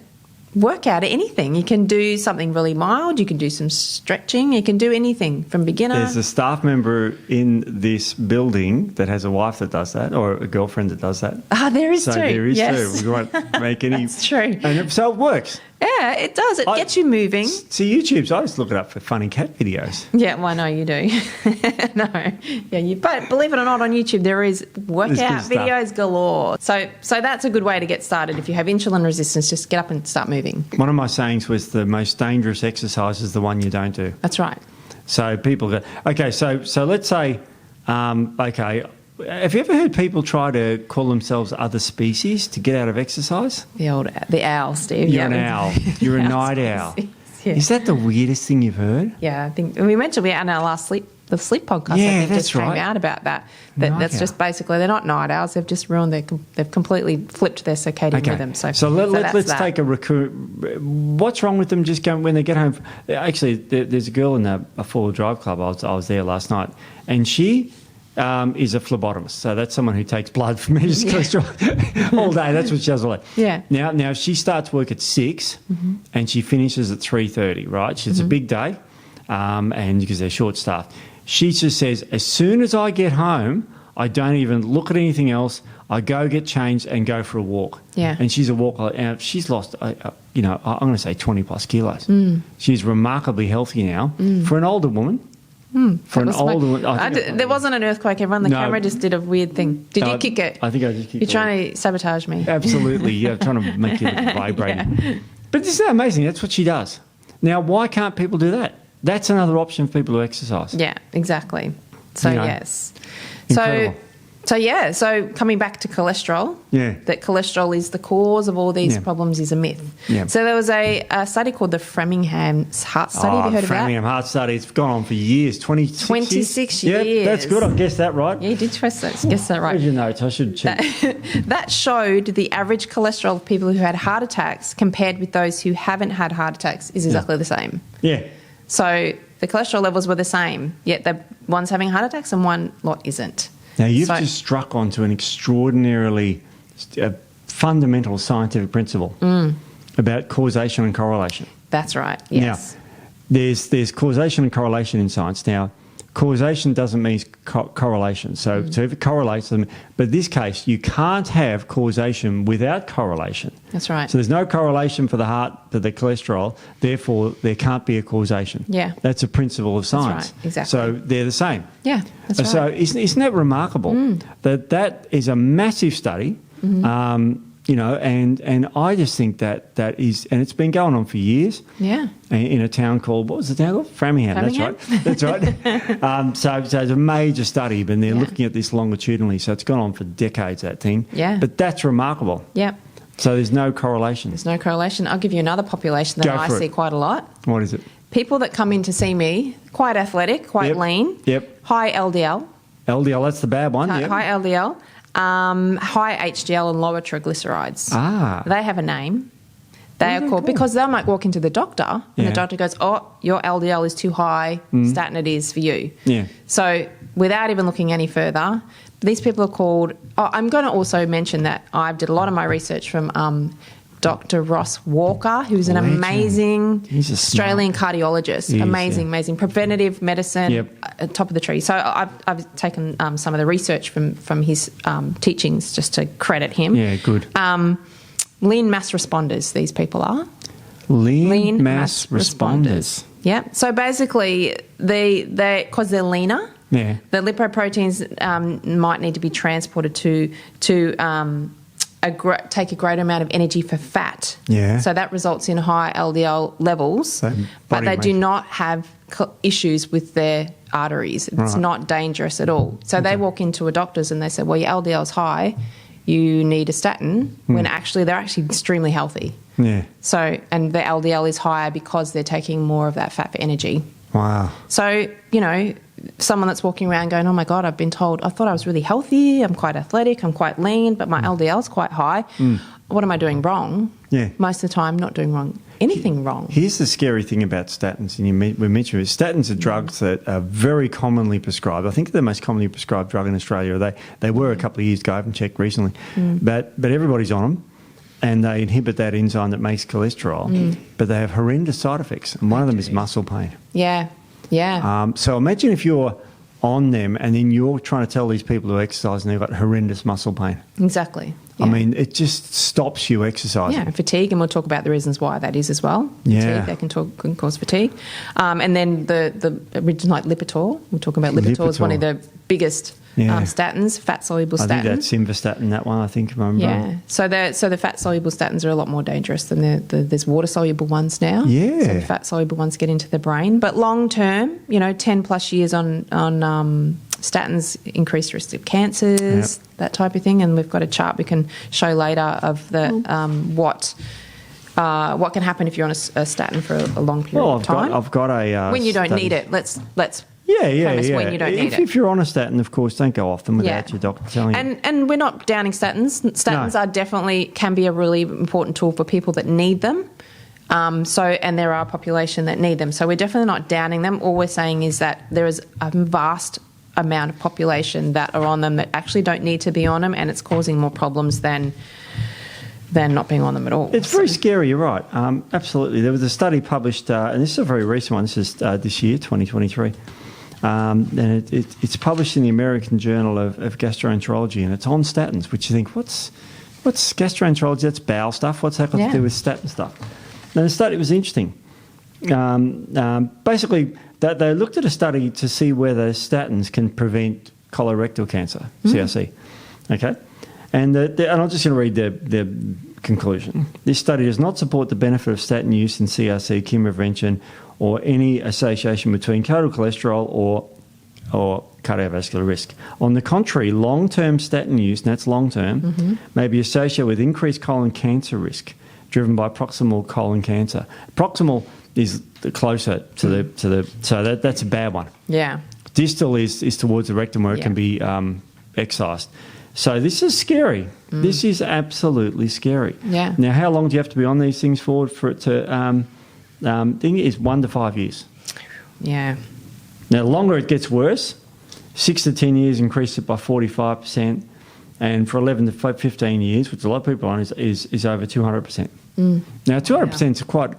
workout, anything. You can do something really mild. You can do some stretching. You can do anything from beginner. There's a staff member in this building that has a wife that does that or a girlfriend that does that. There is too. There is yes. too. We won't make any... That's true. And so it works. Yeah, it does. It gets you moving. See, YouTube's, I just look it up for funny cat videos. Yeah, well, I know you do. No. Yeah, but believe it or not, on YouTube there is workout videos galore. So that's a good way to get started. If you have insulin resistance, just get up and start moving. One of my sayings was the most dangerous exercise is the one you don't do. That's right. So people go, okay, so let's say, have you ever heard people try to call themselves other species to get out of exercise? The owl, Steve. You're an owl. You're a night owl. Yeah. Is that the weirdest thing you've heard? Yeah, I think we mentioned on our last sleep podcast. Yeah, I think that's just right. Came out about that. That's just basically they're not night owls. They've just ruined they've completely flipped their circadian rhythm. So let's take what's wrong with them just going when they get home? Actually, there's a girl in a 4-wheel drive club. I was there last night, and she is a phlebotomist. So that's someone who takes blood from men's cholesterol all day. That's what she does all day. Yeah. Now she starts work at 6 and she finishes at 3:30, right? It's a big day and because they're short-staffed. She just says, as soon as I get home, I don't even look at anything else. I go get changed and go for a walk. Yeah. And she's a walker. And she's lost, I'm going to say 20-plus kilos. She's remarkably healthy now. For an older woman, for an older one. There wasn't an earthquake, everyone. The camera just did a weird thing. Did you kick it? I think I just kicked it. You're trying to sabotage me. Absolutely. Yeah, trying to make you look vibrating. Yeah. But this is amazing. That's what she does. Now, why can't people do that? That's another option for people to exercise. Yeah, exactly. So, yes. Incredible. So coming back to cholesterol, that cholesterol is the cause of all these problems is a myth. Yeah. So there was a study called the Framingham's Heart Study. Have you heard of that? Framingham Heart Study. It's gone on for years, 26 years. Yeah, that's good. I guessed that right. Yeah, you did guess that right. Where's your notes? I should check. That showed the average cholesterol of people who had heart attacks compared with those who haven't had heart attacks is exactly the same. Yeah. So the cholesterol levels were the same, yet the one's having heart attacks and one lot isn't. Now, you've just struck onto an extraordinarily fundamental scientific principle about causation and correlation. That's right, yes. Now, there's causation and correlation in science. Now, causation doesn't mean correlation. So if it correlates them, but in this case, you can't have causation without correlation. That's right. So there's no correlation for the heart to the cholesterol, therefore there can't be a causation. Yeah. That's a principle of science. That's right, exactly. So they're the same. Yeah, that's right. So isn't that remarkable? That is a massive study. And I just think that is, and it's been going on for years. Yeah. In a town called, what was the town called? Framingham. That's right. So it's a major study, but they're looking at this longitudinally. So it's gone on for decades, that thing. Yeah. But that's remarkable. Yeah. So there's no correlation. There's no correlation. I'll give you another population that I see quite a lot. What is it? People that come in to see me, quite athletic, quite lean. Yep. High LDL. LDL, that's the bad one. Yep. High LDL. High HDL and lower triglycerides. They have a name. They are called, because they might walk into the doctor and the doctor goes, oh, your LDL is too high, statin it is for you. Yeah. So without even looking any further, these people are called, I'm going to also mention that I did a lot of my research from Dr. Ross Walker, who's an amazing Australian cardiologist. Amazing. Preventative medicine, top of the tree. So I've taken some of the research from his teachings just to credit him. Yeah, good. Lean mass responders, these people are. Lean mass responders. Yeah. So basically, because they're leaner, the lipoproteins might need to be transported to take a greater amount of energy for fat. Yeah. So that results in high LDL levels, but they do not have issues with their arteries. It's not dangerous at all. So they walk into a doctor's and they say, well, your LDL is high, you need a statin, when actually they're actually extremely healthy. Yeah. So, and the LDL is higher because they're taking more of that fat for energy. Wow. So, someone that's walking around going, oh my God, I've been told, I thought I was really healthy, I'm quite athletic, I'm quite lean, but my LDL is quite high. What am I doing wrong? Yeah. Most of the time, not doing anything wrong. Here's the scary thing about statins, and we mentioned it. Statins are drugs that are very commonly prescribed. I think they're the most commonly prescribed drug in Australia. They were a couple of years ago, I haven't checked recently. But everybody's on them. And they inhibit that enzyme that makes cholesterol, but they have horrendous side effects, and one of them is muscle pain. Yeah. So imagine if you're on them and then you're trying to tell these people to exercise and they've got horrendous muscle pain. Exactly. Yeah. I mean, it just stops you exercising. Yeah, fatigue, and we'll talk about the reasons why that is as well. Fatigue, that can cause fatigue. And then the original, like Lipitor, we're talking about Lipitor is one of the biggest statins, fat-soluble statins. I think that's Simvastatin, that one, I think, if I remember. Yeah, so the fat-soluble statins are a lot more dangerous than there's water-soluble ones now. Yeah. So the fat-soluble ones get into the brain. But long-term, 10 plus years on statins increase risk of cancers, that type of thing. And we've got a chart we can show later of the what can happen if you're on a statin for a long period of time. I've got a when you don't study. need it. Let's premise when you don't need it. If you're on a statin, of course, don't go off them without your doctor telling you. And we're not downing statins. Statins are definitely can be a really important tool for people that need them. And there are a population that need them. So we're definitely not downing them. All we're saying is that there is a vast amount of population that are on them that actually don't need to be on them, and it's causing more problems than not being on them at all. It's very scary, you're right. Absolutely. There was a study published, and this is a very recent one, this is this year, 2023, and it's published in the American Journal of Gastroenterology, and it's on statins, which you think, what's gastroenterology? That's bowel stuff. What's that got to do with statin stuff? And the study was interesting. Basically, they looked at a study to see whether statins can prevent colorectal cancer, CRC. Okay? And I'm just going to read the conclusion. This study does not support the benefit of statin use in CRC, chemoprevention, or any association between total cholesterol or cardiovascular risk. On the contrary, long-term statin use, and that's long-term, may be associated with increased colon cancer risk driven by proximal colon cancer. Proximal is closer to the so that's a bad one. Yeah. Distal is towards the rectum where it can be excised. So this is scary. This is absolutely scary. Yeah. Now, how long do you have to be on these things for it to? Thing is 1 to 5 years. Yeah. Now, the longer it gets worse, 6 to 10 years increase it by 45%, and for 11 to 15 years, which a lot of people are on, is over 200%. Now, 200% is quite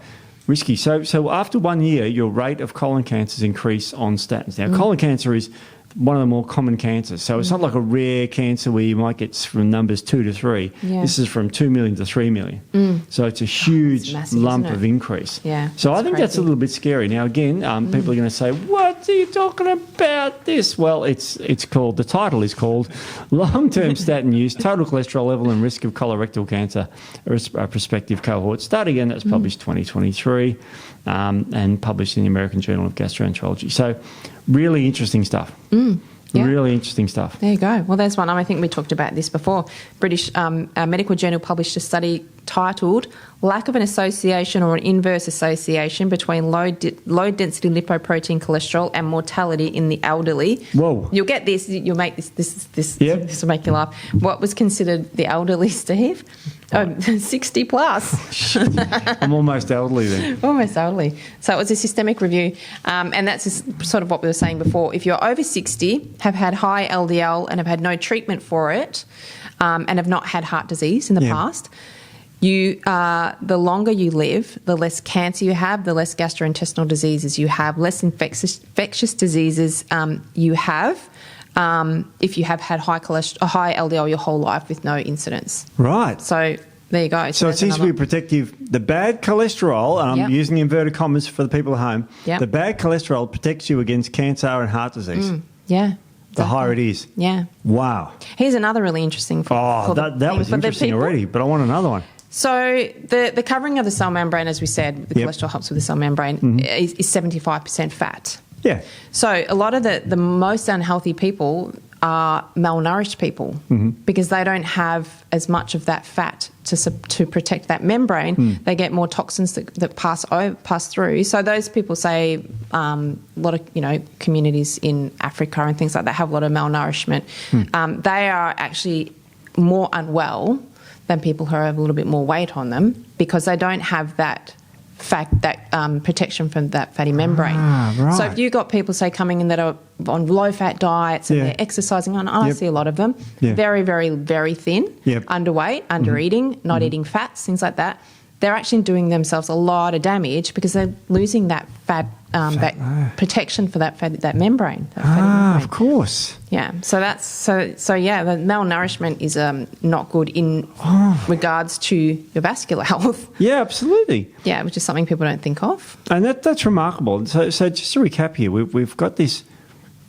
Risky. So after 1 year, your rate of colon cancers increase on statins. Now, colon cancer is one of the more common cancers. So it's not like a rare cancer where you might get from numbers 2 to 3. Yeah. This is from 2 million to 3 million. So it's a huge massive, lump isn't it? of increase. Yeah, So I it's think that's a crazy. little bit scary. Now, again, people are going to say, what are you talking about this? Well, it's called, the title is called Long-Term Statin Use, Total Cholesterol Level and Risk of Colorectal Cancer, a Prospective Cohort Study. Again, that's published 2023 and published in the American Journal of Gastroenterology. So really interesting stuff. Yeah. Really interesting stuff. There you go. Well, there's one. I think we talked about this before. British Medical Journal published a study titled "Lack of an Association or an Inverse Association Between Low-Density Lipoprotein Cholesterol and Mortality in the Elderly." Whoa. You'll get this. You'll make this. Yep. This will make you laugh. What was considered the elderly, Steve? 60 plus. I'm almost elderly then. Almost elderly. So it was a systemic review, and that's sort of what we were saying before. If you're over 60, have had high LDL and have had no treatment for it, and have not had heart disease in the past, the longer you live, the less cancer you have, the less gastrointestinal diseases you have, less infectious diseases you have. If you have had high LDL your whole life with no incidents. Right. So there you go. So it seems to be protective. The bad cholesterol, and I'm using inverted commas for the people at home, the bad cholesterol protects you against cancer and heart disease. Yeah. The higher it is. Yeah. Wow. Here's another really interesting thing. That was interesting already, but I want another one. So the covering of the cell membrane, as we said, the cholesterol helps with the cell membrane, is 75% fat. Yeah. So a lot of the most unhealthy people are malnourished people because they don't have as much of that fat to protect that membrane. They get more toxins that pass through. So those people say a lot of communities in Africa and things like that have a lot of malnourishment. They are actually more unwell than people who have a little bit more weight on them because they don't have that protection from that fatty membrane. Right. So if you've got people, say, coming in that are on low-fat diets and they're exercising, and I see a lot of them, very, very, very thin, underweight, under-eating, not eating fats, things like that, they're actually doing themselves a lot of damage because they're losing that fat protection for that membrane. That fatty membrane. Of course. Yeah, so that's the malnourishment is not good in regards to your vascular health. Yeah, absolutely. Yeah, which is something people don't think of. And that's remarkable. So just to recap here, we've got this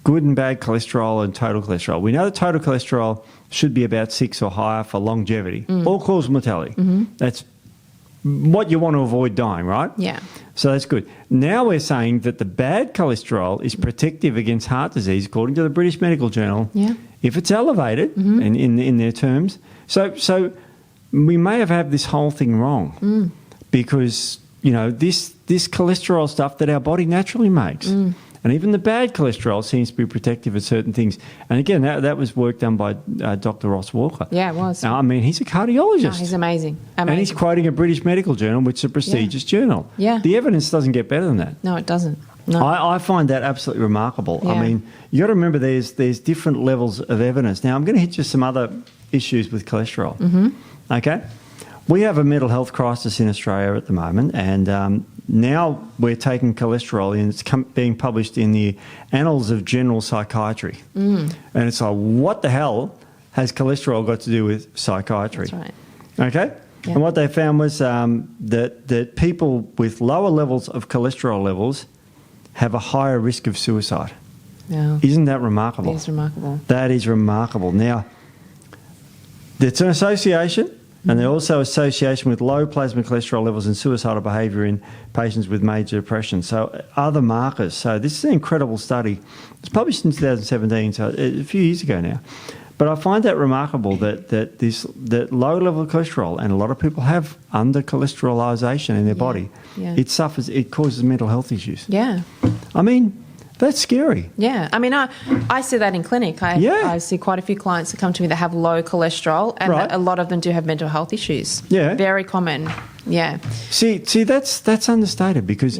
good and bad cholesterol and total cholesterol. We know that total cholesterol should be about 6 or higher for longevity, all-cause mortality. That's what you want to avoid dying, right? Yeah. So that's good. Now we're saying that the bad cholesterol is protective against heart disease, according to the British Medical Journal, if it's elevated, and in their terms. So we may have had this whole thing wrong because, this cholesterol stuff that our body naturally makes. And even the bad cholesterol seems to be protective of certain things. And again, that was work done by Dr. Ross Walker. Yeah, it was. I mean, he's a cardiologist. Oh, he's amazing. And he's quoting a British medical journal, which is a prestigious journal. Yeah. The evidence doesn't get better than that. No, it doesn't. No. I find that absolutely remarkable. Yeah. I mean, you got to remember there's different levels of evidence. Now, I'm going to hit you some other issues with cholesterol. Okay? We have a mental health crisis in Australia at the moment, and now we're taking cholesterol in. It's being published in the Annals of General Psychiatry. And it's like, what the hell has cholesterol got to do with psychiatry? That's right. Okay? Yeah. And what they found was that people with lower levels of cholesterol levels have a higher risk of suicide. Yeah. Isn't that remarkable? It is remarkable. That is remarkable. Now, it's an association, and there's also association with low plasma cholesterol levels and suicidal behaviour in patients with major depression. So other markers. So this is an incredible study. It's published in 2017, so a few years ago now. But I find that remarkable that low level of cholesterol, and a lot of people have under cholesterolization in their body. Yeah. It causes mental health issues. Yeah. I mean, that's scary. Yeah. I mean, I see that in clinic. I see quite a few clients that come to me that have low cholesterol, and a lot of them do have mental health issues. Yeah. Very common. Yeah. See, that's understated because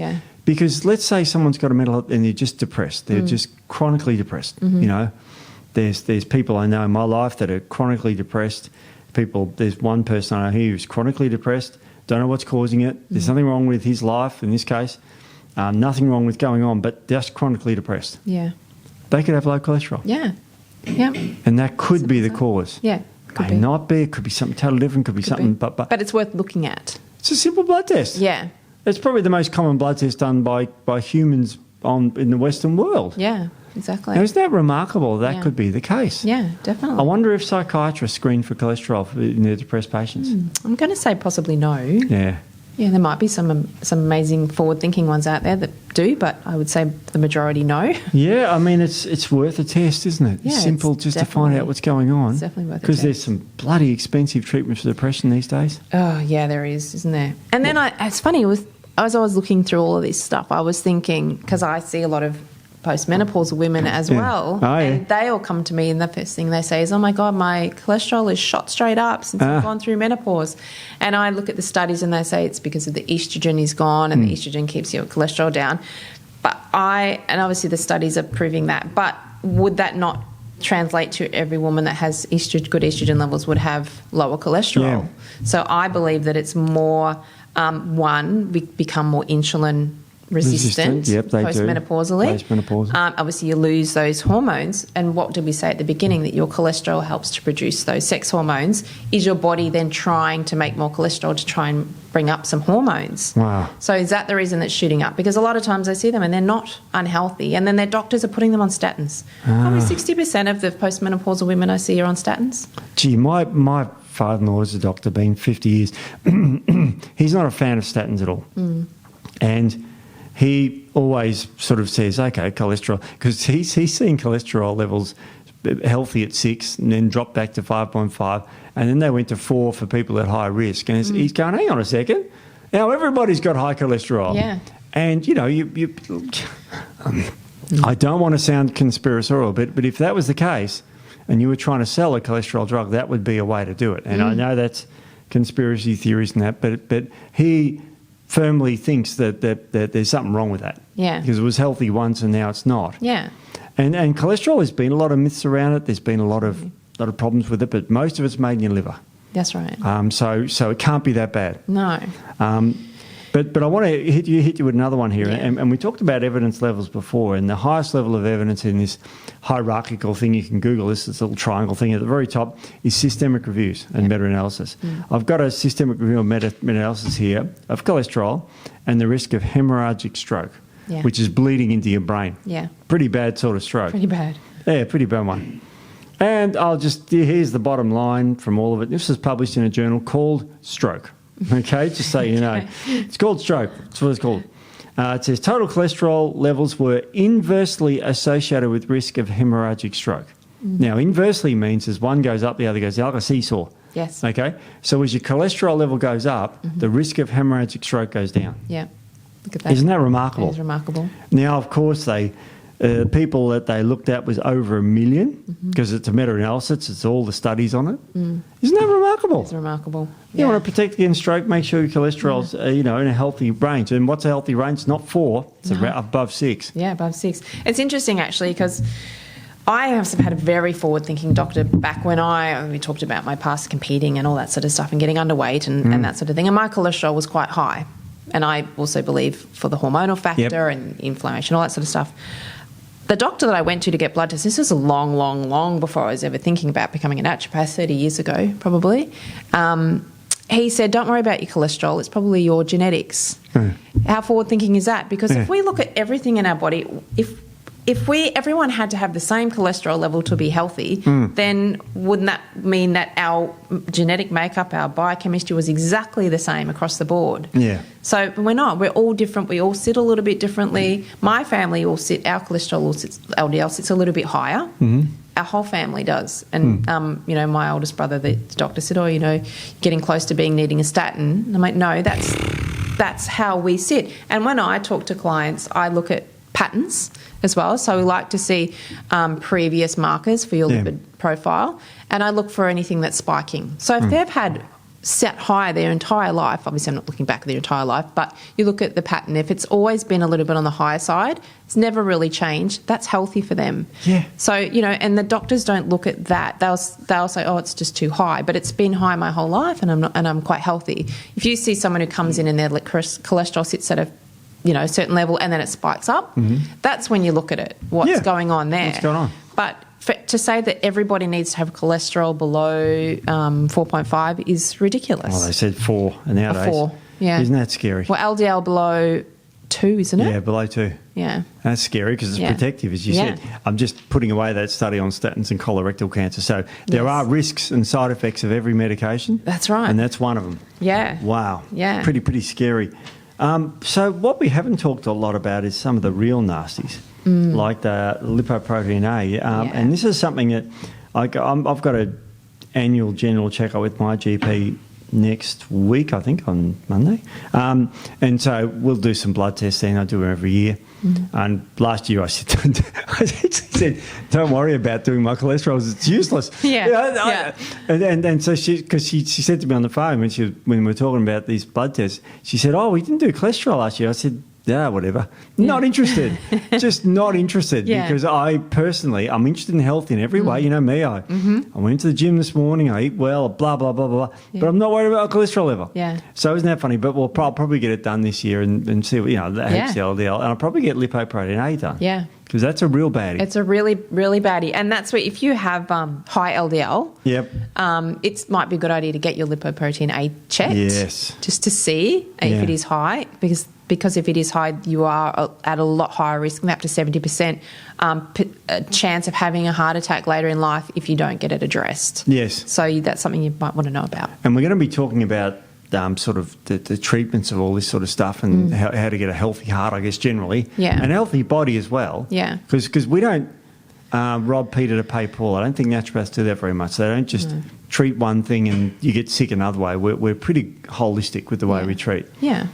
let's say someone's got a mental health and they're just depressed. They're just chronically depressed. There's people I know in my life that are chronically depressed. There's one person I know who's chronically depressed, don't know what's causing it. There's nothing wrong with his life in this case. Nothing wrong with going on, but just chronically depressed. Yeah. They could have low cholesterol. Yeah. Yeah. And that could be the cause. Yeah. May not be. It could be something totally different. Could be something. But it's worth looking at. It's a simple blood test. Yeah. It's probably the most common blood test done by humans in the Western world. Yeah, exactly. Now, isn't that remarkable? That could be the case. Yeah, definitely. I wonder if psychiatrists screen for cholesterol in their depressed patients. I'm going to say possibly no. Yeah. Yeah, there might be some amazing forward-thinking ones out there that do, but I would say the majority no. Yeah, I mean, it's worth a test, isn't it? Yeah, it's simple just to find out what's going on. It's definitely worth a test. Because there's some bloody expensive treatments for depression these days. Oh, yeah, there is, isn't there? And then it's funny, as I was looking through all of this stuff, I was thinking, because I see a lot of postmenopausal women as well, and they all come to me and the first thing they say is, oh my God, my cholesterol is shot straight up since I've gone through menopause. And I look at the studies and they say it's because of the estrogen is gone and the estrogen keeps your cholesterol down. And obviously the studies are proving that, but would that not translate to every woman that has good estrogen levels would have lower cholesterol? Yeah. So I believe that it's more, we become more insulin resistant. Yep, they postmenopausally. Postmenopausal. Obviously, you lose those hormones. And what did we say at the beginning? That your cholesterol helps to produce those sex hormones. Is your body then trying to make more cholesterol to try and bring up some hormones? Wow. So is that the reason it's shooting up? Because a lot of times I see them and they're not unhealthy, and then their doctors are putting them on statins. Probably 60% of the postmenopausal women I see are on statins. Gee, my father-in-law is a doctor, been 50 years. He's not a fan of statins at all. And he always sort of says, okay, cholesterol, because he's seen cholesterol levels healthy at 6 and then drop back to 5.5, and then they went to 4 for people at high risk. And he's going, hang on a second, now everybody's got high cholesterol. Yeah. And, you know, I don't want to sound conspiratorial, but if that was the case and you were trying to sell a cholesterol drug, that would be a way to do it. And I know that's conspiracy theories and that, but he firmly thinks that there's something wrong with that. Yeah. Because it was healthy once and now it's not. Yeah. And cholesterol, there's been a lot of myths around it. There's been a lot of problems with it, but most of it's made in your liver. That's right. So it can't be that bad. No. But I want to hit you with another one here. Yeah. And we talked about evidence levels before, and the highest level of evidence in this hierarchical thing, you can Google this little triangle thing at the very top, is systemic reviews and meta-analysis. I've got a systemic review of meta-analysis here of cholesterol and the risk of hemorrhagic stroke, which is bleeding into your brain. Yeah. Pretty bad sort of stroke. Pretty bad. Yeah, pretty bad one. And here's the bottom line from all of it. This was published in a journal called Stroke. Okay, just so you know. It's called Stroke. That's what it's called. It says total cholesterol levels were inversely associated with risk of hemorrhagic stroke. Now, inversely means as one goes up, the other goes down, like a seesaw. Yes. Okay, so as your cholesterol level goes up, the risk of hemorrhagic stroke goes down. Yeah, look at that. Isn't that remarkable? It is remarkable. Now, of course, people that they looked at was over 1 million because it's a meta-analysis. It's all the studies on it. Isn't that remarkable? It's remarkable. You want to protect against stroke, make sure your cholesterol's in a healthy range. And what's a healthy range? It's not 4. It's above 6. Yeah, above 6. It's interesting, actually, because I have had a very forward-thinking doctor back when we talked about my past competing and all that sort of stuff and getting underweight and that sort of thing. And my cholesterol was quite high. And I also believe for the hormonal factor and inflammation, all that sort of stuff. The doctor that I went to get blood tests, this was a long, long, long before I was ever thinking about becoming a naturopath, 30 years ago probably. He said, don't worry about your cholesterol, it's probably your genetics. How forward-thinking is that? Because if we look at everything in our body, if everyone had to have the same cholesterol level to be healthy, then wouldn't that mean that our genetic makeup, our biochemistry was exactly the same across the board? Yeah. So we're not. We're all different. We all sit a little bit differently. My family our cholesterol LDL sits a little bit higher. Our whole family does. And, my oldest brother, the doctor said, getting close to needing a statin. And I'm like, no, that's how we sit. And when I talk to clients, I look at patterns as well. So we like to see previous markers for your lipid profile, and I look for anything that's spiking. So if they've had sat high their entire life, obviously I'm not looking back at their entire life, but you look at the pattern, if it's always been a little bit on the higher side, it's never really changed, that's healthy for them. Yeah. So, and the doctors don't look at that. They'll say, oh, it's just too high, but it's been high my whole life and I'm quite healthy. If you see someone who comes in and their cholesterol sits at a certain level and then it spikes up, that's when you look at it, what's going on there. What's going on? But to say that everybody needs to have cholesterol below 4.5 is ridiculous. Well, they said 4 nowadays. 4, yeah. Isn't that scary? Well, LDL below 2, isn't it? Yeah, below 2. Yeah. That's scary because it's protective, as you said. I'm just putting away that study on statins and colorectal cancer. So there are risks and side effects of every medication. That's right. And that's one of them. Yeah. Wow. Yeah. Pretty scary. So what we haven't talked a lot about is some of the real nasties, like the lipoprotein A. And this is something that I've got an annual general checkup with my GP next week, I think, on Monday. And so we'll do some blood tests then. I do them every year. And last year I said, don't worry about doing my cholesterol, it's useless. And so she said to me on the phone when we were talking about these blood tests, she said, oh, we didn't do cholesterol last year. I said, yeah, whatever. Not interested. Just not interested because I personally, I'm interested in health in every way. You know me, I went to the gym this morning, I eat well, blah, blah, blah, blah. Yeah. But I'm not worried about cholesterol level. Yeah. So isn't that funny? But I'll probably get it done this year and see, the HDL, and I'll probably get lipoprotein A done. Yeah. Because that's a real baddie. It's a really, really baddie. And that's where if you have high LDL, it might be a good idea to get your lipoprotein A checked. Yes. Just to see if it is high, because if it is high, you are at a lot higher risk, up to 70% chance of having a heart attack later in life if you don't get it addressed. Yes. So that's something you might want to know about. And we're going to be talking about sort of the treatments of all this sort of stuff and how to get a healthy heart, I guess, generally. Yeah. And a healthy body as well. Yeah. Because we don't rob Peter to pay Paul. I don't think naturopaths do that very much. They don't just treat one thing and you get sick another way. We're pretty holistic with the way we treat. Yeah.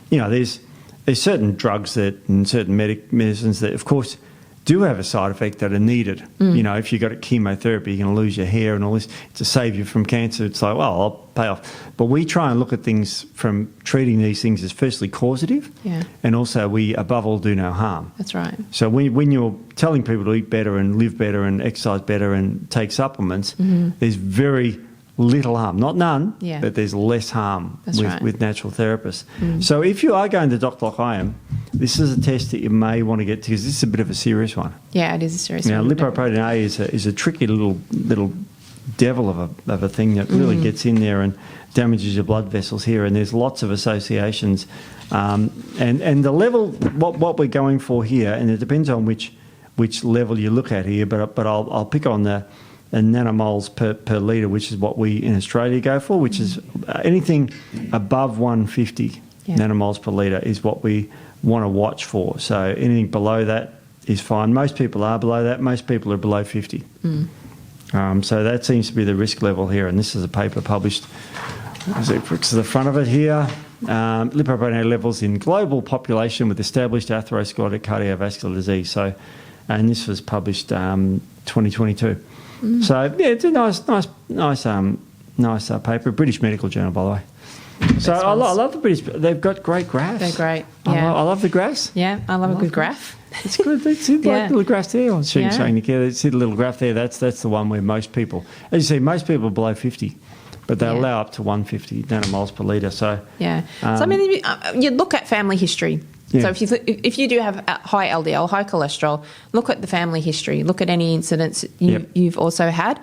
There's certain drugs and certain medicines that, of course, do have a side effect that are needed. If you've got chemotherapy, you're going to lose your hair and all this. To save you from cancer, it's like, well, I'll pay off. But we try and look at things from treating these things as firstly causative, and also we, above all, do no harm. That's right. So when you're telling people to eat better and live better and exercise better and take supplements, there's very little harm, not none, but there's less harm with natural therapists. So if you are going to Dr. like I am, this is a test that you may want to get to because this is a bit of a serious one. Yeah, it is a serious one. Now, lipoprotein A is a tricky little devil of a thing that really gets in there and damages your blood vessels here, and there's lots of associations. And the level, what we're going for here, and it depends on which level you look at here, but I'll pick on the nanomoles per litre, which is what we in Australia go for, which is anything above 150 nanomoles per litre is what we want to watch for. So anything below that is fine. Most people are below that. Most people are below 50. So that seems to be the risk level here, and this is a paper published to the front of it here. Lipoprotein A levels in global population with established atherosclerotic cardiovascular disease. So, and this was published 2022. So yeah, it's a nice paper. British Medical Journal, by the way. So I love the British. They've got great graphs. They're great. Yeah. I love the graphs. Yeah, I love a good graph. It's good. See like little graphs there. I was showing Nicole. See the little graph there. That's the one where most people, as you see, most people are below 50, but they allow up to 150 nanomoles per litre. So so I mean, you look at family history. Yeah. So if you do have high LDL, high cholesterol, look at the family history. Look at any incidents you've also had.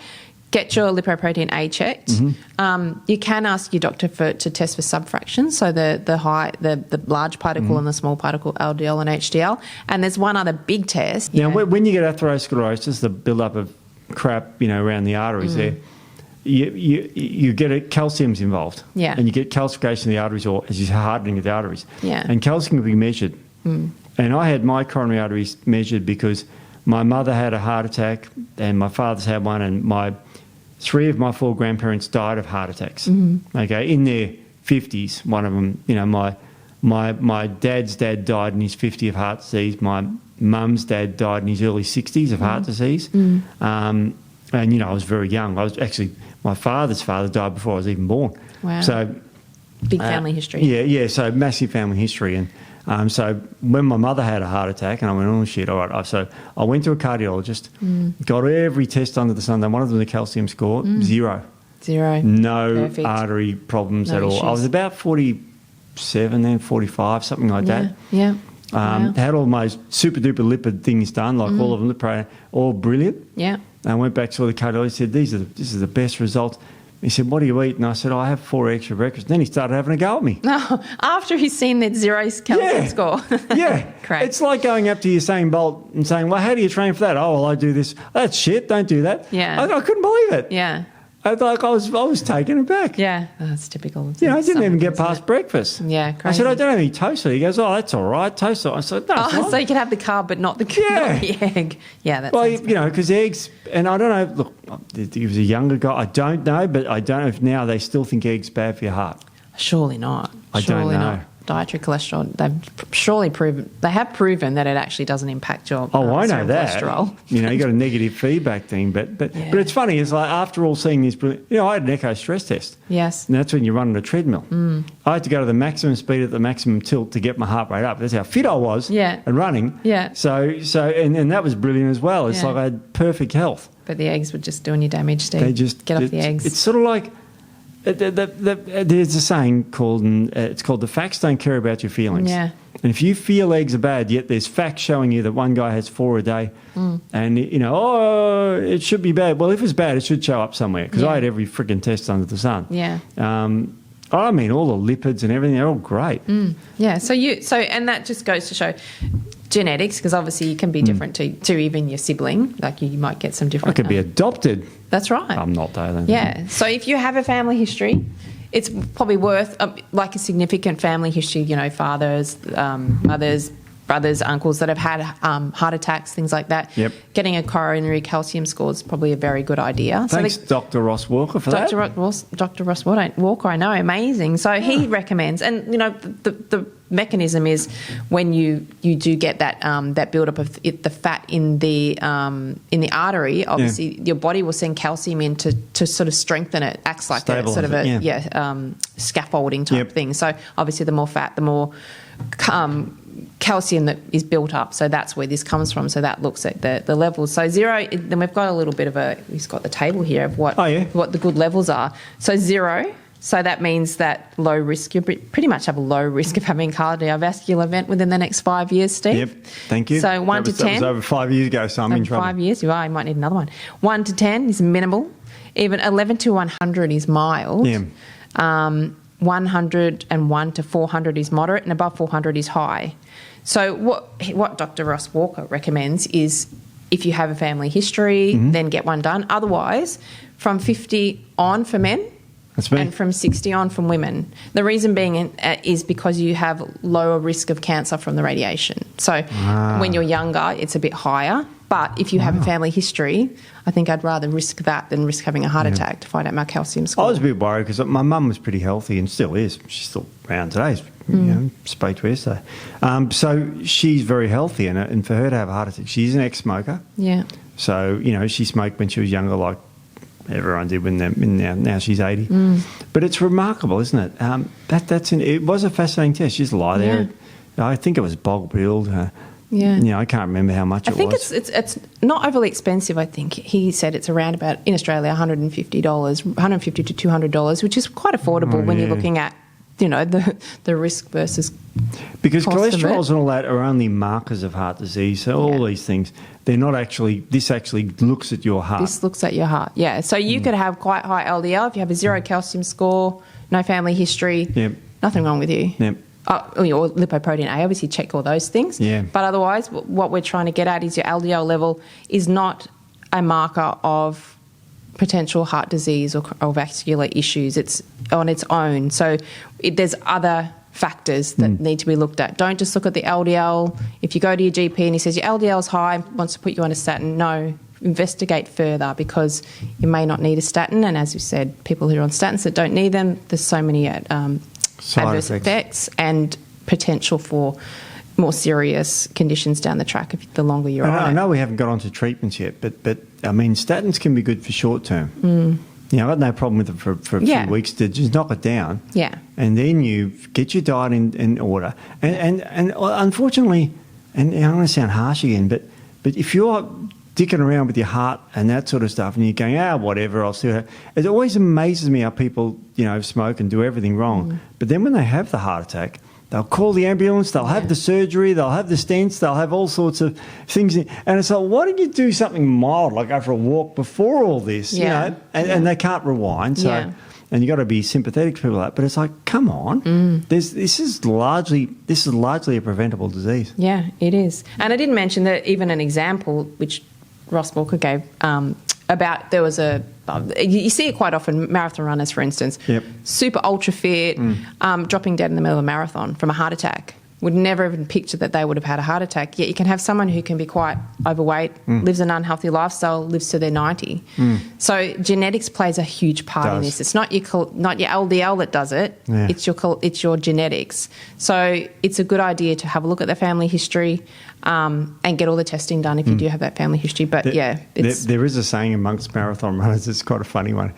Get your lipoprotein A checked. You can ask your doctor to test for subfractions, so the large particle and the small particle LDL and HDL. And there's one other big test. Now, when you get atherosclerosis, the build-up of crap, around the arteries there, you get calcium's involved. Yeah. And you get calcification of the arteries, or as you say, hardening of the arteries. Yeah. And calcium can be measured. And I had my coronary arteries measured because my mother had a heart attack and my father's had one, and 3 of my 4 grandparents died of heart attacks. Okay, in their 50s. One of them, my dad's dad died in his 50s of heart disease. My mum's dad died in his early 60s of heart disease. And I was very young. I was actually, My father's father died before I was even born. Wow. So big family history. Yeah. So massive family history. And so when my mother had a heart attack, and I went, oh, shit, all right. So I went to a cardiologist, got every test under the sun. Then one of them, the calcium score, 0. No Perfect. artery problems No at all. issues. I was about 47 then, 45, something like that. Yeah. Wow. Had all my super duper lipid things done, like all of them, all brilliant. Yeah. I went back to the cardiologist, said, this is the best results. He said, what do you eat? And I said, I have 4 extra breakfasts. Then he started having a go at me. No, after he's seen that 0 calcium score. Yeah. Great. It's like going up to Usain Bolt and saying, well, how do you train for that? Oh, well, I do this. That's shit. Don't do that. Yeah. I couldn't believe it. Yeah. I was taken aback. Yeah. Oh, that's typical. I didn't even get past breakfast. Yeah, crazy. I said, I don't have any toast. He goes, oh, that's all right. Toast. I said, no, it's not. So you can have the carb, but not the egg. Yeah, that's because eggs, and I don't know, look, he was a younger guy. I don't know, but I don't know if now they still think eggs bad for your heart. Surely not. I don't know. Dietary cholesterol, they have proven that it actually doesn't impact your I know that. cholesterol. You got a negative feedback thing, but it's funny. It's like after all seeing this, I had an echo stress test. Yes. And that's when you run on a treadmill. I had to go to the maximum speed at the maximum tilt to get my heart rate up. That's how fit I was. Yeah. And running. Yeah. So and that was brilliant as well. It's like I had perfect health. But the eggs were just doing you damage, Steve. They just get off the eggs. It's sort of like. There's a saying called, it's called the facts don't care about your feelings. Yeah. And if you feel eggs are bad, yet there's facts showing you that one guy has 4 a day, and it should be bad. Well, if it's bad, it should show up somewhere because I had every freaking test under the sun. Yeah. I mean, all the lipids and everything, they're all great. Yeah. And that just goes to show genetics, because obviously you can be different to even your sibling. Like you might get some different. I could be adopted. That's right. I'm not though. Yeah. So if you have a family history, it's probably worth like a significant family history. Fathers, mothers, brothers, uncles that have had heart attacks, things like that. Yep. Getting a coronary calcium score is probably a very good idea. Thanks, Dr. Ross Walker, for that. Dr. Ross Walker, I know, amazing. So he recommends, and the mechanism is when you do get that buildup of the fat in the artery. Obviously, your body will send calcium in to sort of strengthen it. Acts like a sort of scaffolding type thing. So obviously, the more fat, the more calcium that is built up. So that's where this comes from. So that looks at the levels. So 0, then we've got a little bit of he's got the table here of what the good levels are. So 0, so that means that low risk, you pretty much have a low risk of having a cardiovascular event within the next 5 years, Steve. Yep, thank you. So 1 to 10. That was over 5 years ago, so I'm in trouble. 5 years, you are. You might need another one. 1 to 10 is minimal. Even 11 to 100 is mild. Yeah. 101 to 400 is moderate, and above 400 is high. So what Dr. Ross Walker recommends is if you have a family history, then get one done. Otherwise, from 50 on for men, and from 60 on from women. The reason being is because you have lower risk of cancer from the radiation. So when you're younger, it's a bit higher. But if you have a family history, I think I'd rather risk that than risk having a heart attack to find out my calcium score. I was a bit worried because my mum was pretty healthy and still is. She's still around today. Spoke to her yesterday. So she's very healthy, and for her to have a heart attack, she's an ex-smoker. Yeah. So, she smoked when she was younger, like everyone did now she's 80. But it's remarkable, isn't it? It was a fascinating test. She just lie there. Yeah. I think it was bog-billed. I can't remember how much it was. I think it's not overly expensive. I think he said it's around about, in Australia, $150 to $200, which is quite affordable when you're looking at, the risk versus because cost cholesterol and all that are only markers of heart disease. So all these things, they're not actually. This actually looks at your heart. This looks at your heart. Yeah. So you could have quite high LDL if you have a 0 calcium score, no family history. Yep. Nothing wrong with you. Yep. Or lipoprotein A, obviously check all those things. Yeah. But otherwise, what we're trying to get at is your LDL level is not a marker of potential heart disease or vascular issues. It's on its own. So there's other factors that need to be looked at. Don't just look at the LDL. If you go to your GP and he says your LDL is high, wants to put you on a statin, no, investigate further because you may not need a statin. And as you said, people who are on statins that don't need them, there's so many adverse effects and potential for more serious conditions down the track the longer you're on it. I know we haven't got onto treatments yet, but I mean, statins can be good for short term. I've got no problem with it for a few weeks to just knock it down. Yeah. And then you get your diet in order. And unfortunately, and I'm going to sound harsh again, but if you're dicking around with your heart and that sort of stuff and you're going, whatever, I'll see what happens. It always amazes me how people, smoke and do everything wrong. But then when they have the heart attack, they'll call the ambulance, they'll have the surgery, they'll have the stents, they'll have all sorts of things. And it's like, why didn't you do something mild, like go for a walk before all this? Yeah. And they can't rewind. So, and you've got to be sympathetic to people like that. But it's like, come on. This is largely a preventable disease. Yeah, it is. And I didn't mention that even an example, which Ross Walker gave, about there was you see it quite often, marathon runners, for instance, super ultra fit, dropping dead in the middle of a marathon from a heart attack. Would never even picture that they would have had a heart attack. Yet you can have someone who can be quite overweight, lives an unhealthy lifestyle, lives to their 90. So genetics plays a huge part in this. It's not your LDL that does it. Yeah. It's your genetics. So it's a good idea to have a look at the family history and get all the testing done if you do have that family history. But there is a saying amongst marathon runners. It's quite a funny one.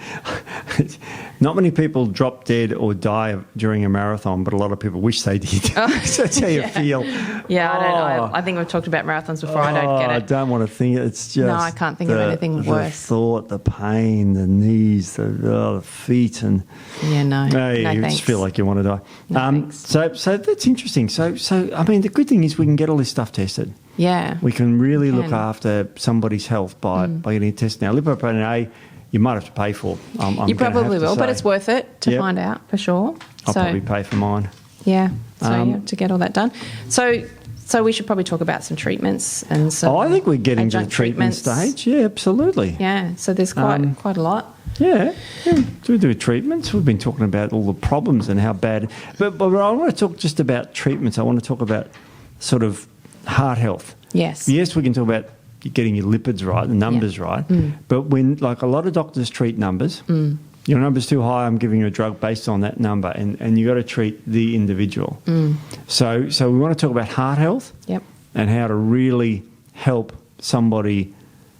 Not many people drop dead or die during a marathon, but a lot of people wish they did. So that's how you feel. Yeah, I don't know. I think we've talked about marathons before. I don't get it. I don't want to think it. It's just I can't think of anything worse. The thought, the pain, the knees, the feet, and you just feel like you want to die. So that's interesting. So I mean, the good thing is we can get all this stuff tested. Yeah, we can really look after somebody's health by getting a test. Now, lipoprotein A, you might have to pay for. You probably will, but it's worth it to find out for sure. I'll probably pay for mine. Yeah, to get all that done. So we should probably talk about some treatments and some. I think we're getting to the treatment stage. Yeah, absolutely. Yeah, so there's quite a lot. Yeah. We do treatments. We've been talking about all the problems and how bad. But I want to talk just about treatments. I want to talk about sort of heart health. Yes. Yes, we can talk about getting your lipids right, the numbers right. But when, like, a lot of doctors treat numbers, your number's too high, I'm giving you a drug based on that number, and you got to treat the individual. So we want to talk about heart health and how to really help somebody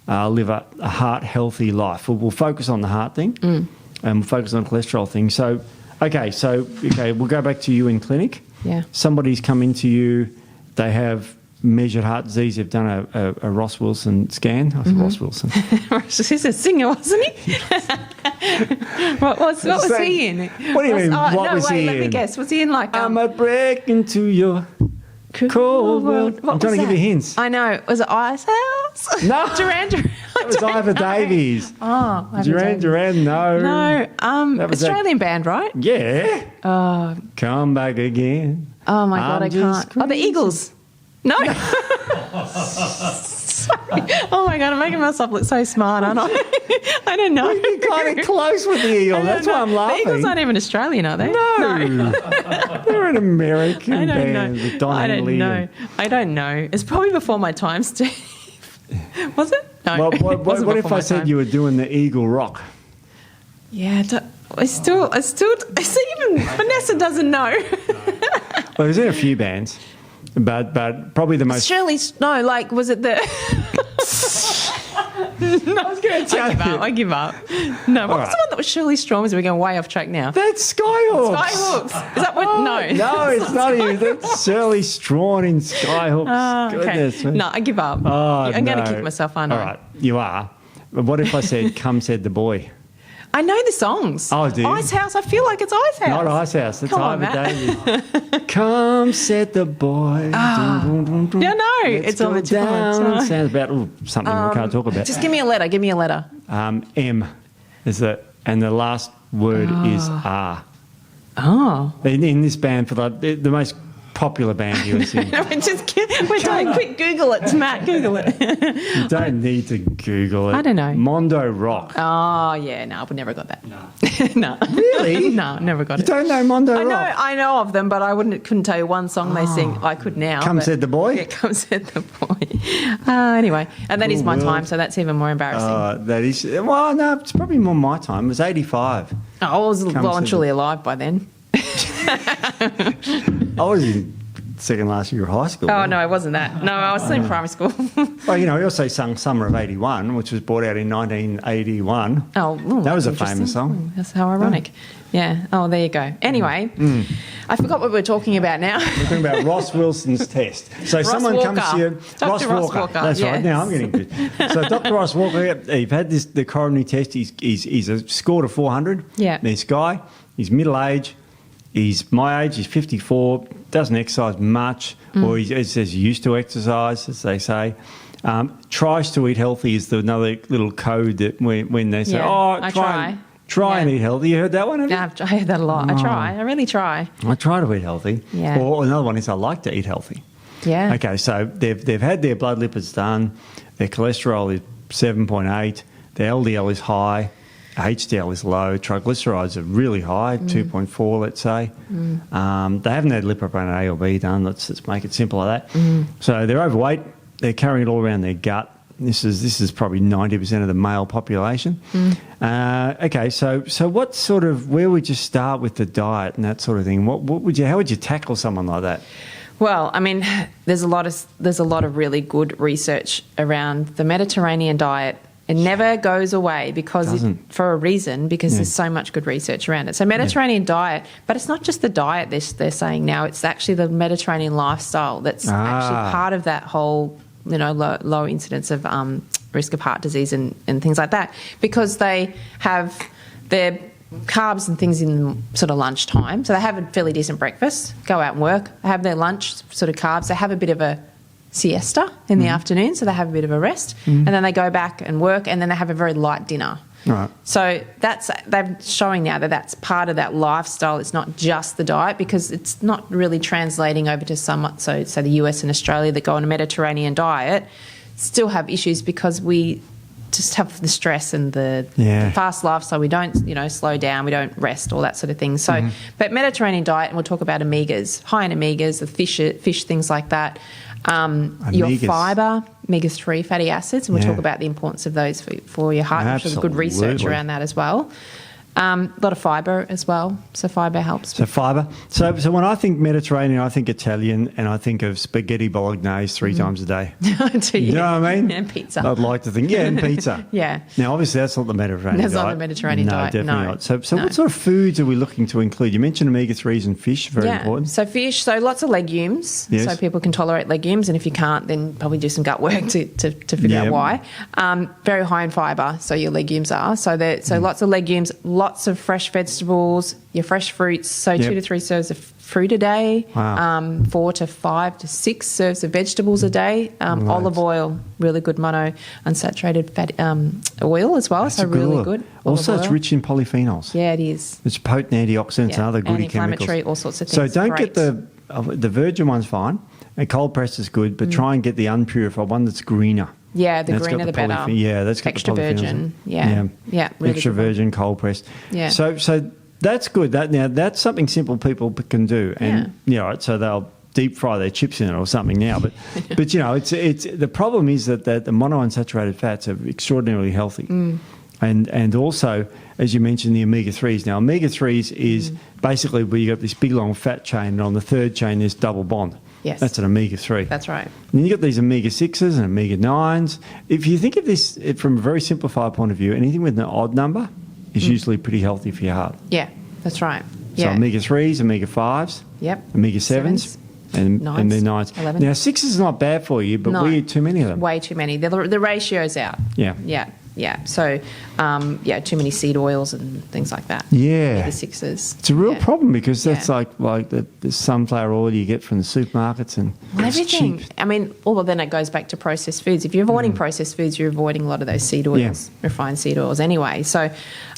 live a heart healthy life. We'll focus on the heart thing and we'll focus on the cholesterol thing. So we'll go back to you in clinic. Yeah. Somebody's come into you, they have measured heart disease. They've done a Ross Wilson scan. I said Ross Wilson. He's a singer, wasn't he? what was he in? What do you mean? What was he in? Let me guess. Was he in like? I'm a break into your cold world. I'm trying to give you hints. I know. Was it Ice House? No. Duran Duran. It was Ivor Davies. Oh, Duran. No. No. Australian band, right? Yeah. Come back again. Oh my God, I can't. Crazy. Oh, the Eagles. No. Sorry. Oh my God, I'm making myself look so smart, aren't I? I don't know. You're kind of close with the Eagles. That's why I'm laughing. The Eagles aren't even Australian, are they? No. They're an American band with Don Henley. I don't know. It's probably before my time, Steve. Was it? No. What if I said you were doing the Eagle Rock? Yeah, I still, see, even Vanessa doesn't know. Well, there's in a few bands. But probably the most... Shirley... No, like, was it the... No, I was going to tell you. I give up. No, what was the one that was Shirley Strong? We're going way off track now. That's Skyhawks. Skyhawks. Is that what... No, it's not you. That's Shirley Strong in Skyhawks. Goodness. No, I give up. I'm going to kick myself, aren't I? All right, you are. But what if I said, come said the boy? I know the songs. Oh, do you? Ice House. I feel like it's Ice House. Not Ice House. It's Ivor Davies. Come, said the boy. Yeah, no. It's on the tip of my tongue. Sounds about something we can't talk about. Just give me a letter. M is and the last word is R. Oh. In this band, for the most popular band you ever seen. We're doing quick Google it, Matt. Google it. You don't need to Google it. I don't know. Mondo Rock. Oh, yeah. No, we never got that. No. No. Really? No, never got it. You don't know Mondo Rock? I know of them, but I couldn't tell you one song they sing. I could now. Come said the boy? Yeah, come said the boy. Anyway, and that is my time, so that's even more embarrassing. That is... Well, no, it's probably more my time. It was 85. I was well and truly alive by then. I was in second last year of high school. Oh, no, it wasn't that. No, I was still in primary school. Well, he also sang Summer of 81, which was brought out in 1981. Oh, that was a interesting. famous song. That's how ironic. Yeah. Oh, there you go. Anyway, I forgot what we were talking about now. We're talking about Ross Wilson's test. So someone Walker. comes to you, Dr. Ross Walker. That's yes. right. Now I'm getting good. So Dr. Ross Walker, you've had the coronary test. He's a scored of 400. Yeah. This guy, he's middle age. He's my age. He's 54. Doesn't exercise much, or he says he used to exercise, as they say. Tries to eat healthy is another little code that when they say, try and eat healthy. You heard that one? Yeah, I heard that a lot. I really try. I try to eat healthy. Yeah. Or another one is I like to eat healthy. Yeah. Okay, so they've had their blood lipids done. Their cholesterol is 7.8. Their LDL is high. HDL is low. Triglycerides are really high, 2.4, let's say. They haven't had lipopropane A or B done. Let's make it simple like that. So they're overweight. They're carrying it all around their gut. This is probably 90% of the male population. Okay, so what sort of, where would you start with the diet and that sort of thing? How would you tackle someone like that? Well, I mean, there's a lot of really good research around the Mediterranean diet. It never goes away for a reason, because there's so much good research around it. So Mediterranean diet, but it's not just the diet they're saying now, it's actually the Mediterranean lifestyle that's actually part of that whole, low incidence of risk of heart disease and things like that, because they have their carbs and things in sort of lunchtime. So they have a fairly decent breakfast, go out and work, they have their lunch sort of carbs, they have a bit of a siesta in the afternoon, so they have a bit of a rest, and then they go back and work, and then they have a very light dinner. Right. So they're showing now that that's part of that lifestyle. It's not just the diet, because it's not really translating over to so the US and Australia that go on a Mediterranean diet still have issues, because we just have the stress and the fast lifestyle. We don't, slow down. We don't rest, all that sort of thing. So, but Mediterranean diet, and we'll talk about omegas, high in omegas, the fish, things like that. Your fibre, omega-3 fatty acids, and we'll talk about the importance of those for your heart. Absolutely. There's good research around that as well. A lot of fibre as well, so fibre helps. So fibre. So when I think Mediterranean, I think Italian, and I think of spaghetti bolognese 3 times a day. Do you? You know what I mean? And pizza. I'd like to think, and pizza. Yeah. Now, obviously, that's not the Mediterranean diet. That's not the Mediterranean diet, Definitely not. So what sort of foods are we looking to include? You mentioned omega-3s and fish, very important. So fish, so lots of legumes, so people can tolerate legumes, and if you can't, then probably do some gut work to figure out why. Very high in fibre, so your legumes are. So lots of legumes, lots of fresh vegetables, your fresh fruits, so 2 to 3 serves of fruit a day, 4 to 5 to 6 serves of vegetables a day, olive oil, really good mono unsaturated fat oil as well. That's so really good. Also, it's rich in polyphenols. Yeah, it is. It's potent antioxidants and other goody chemicals. Anti-inflammatory, all sorts of things. So don't get the virgin one's fine, and cold pressed is good, but try and get the unpurified one that's greener. Yeah, the greener the better. Yeah, that's got extra the polyphenols. Virgin. Yeah, really extra virgin, cold pressed. Yeah. So that's good. That's something simple people can do, and so they'll deep fry their chips in it or something now. But it's the problem is that the monounsaturated fats are extraordinarily healthy, and also, as you mentioned, the omega-3s. Now omega-3s is basically where you got this big long fat chain, and on the third chain there's double bond. Yes. That's an omega-3. That's right. And then you've got these omega-6s and omega-9s. If you think of this from a very simplified point of view, anything with an odd number is usually pretty healthy for your heart. Yeah, that's right. So omega-3s, omega-5s, omega-7s, and the 9s. 11. Now, 6 is not bad for you, but we eat too many of them. Way too many. The ratio's out. Yeah. So, too many seed oils and things like that. Yeah. The 6s. It's a real problem, because that's like the sunflower oil you get from the supermarkets and everything. Cheap. I mean, then it goes back to processed foods. If you're avoiding processed foods, you're avoiding a lot of those seed oils, refined seed oils anyway. So,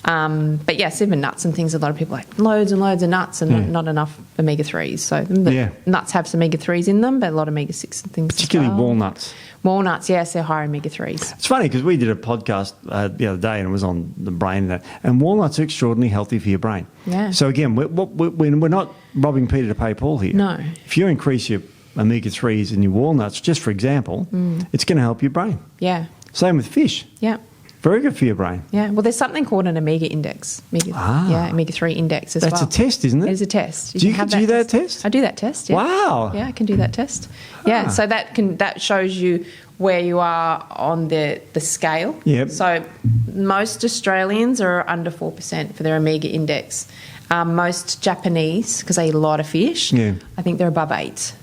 but yes, even nuts and things, a lot of people like loads and loads of nuts and not enough omega-3s. So nuts have some omega-3s in them, but a lot of omega-6 and things particularly as well. walnuts. Walnuts, yes, they're higher omega-3s. It's funny because we did a podcast the other day and it was on the brain, and walnuts are extraordinarily healthy for your brain. Yeah. So again, we're not robbing Peter to pay Paul here. No. If you increase your omega-3s in your walnuts, just for example, it's going to help your brain. Yeah. Same with fish. Yeah. Very good for your brain. Yeah. Well, there's something called an omega index. Omega-3 index as well. That's a test, isn't it? It is a test. Do you do that test? I do that test, yeah. Wow. Yeah, I can do that test. Yeah, so that shows you where you are on the scale. Yep. So most Australians are under 4% for their omega index. Most Japanese, because they eat a lot of fish, I think they're above 8.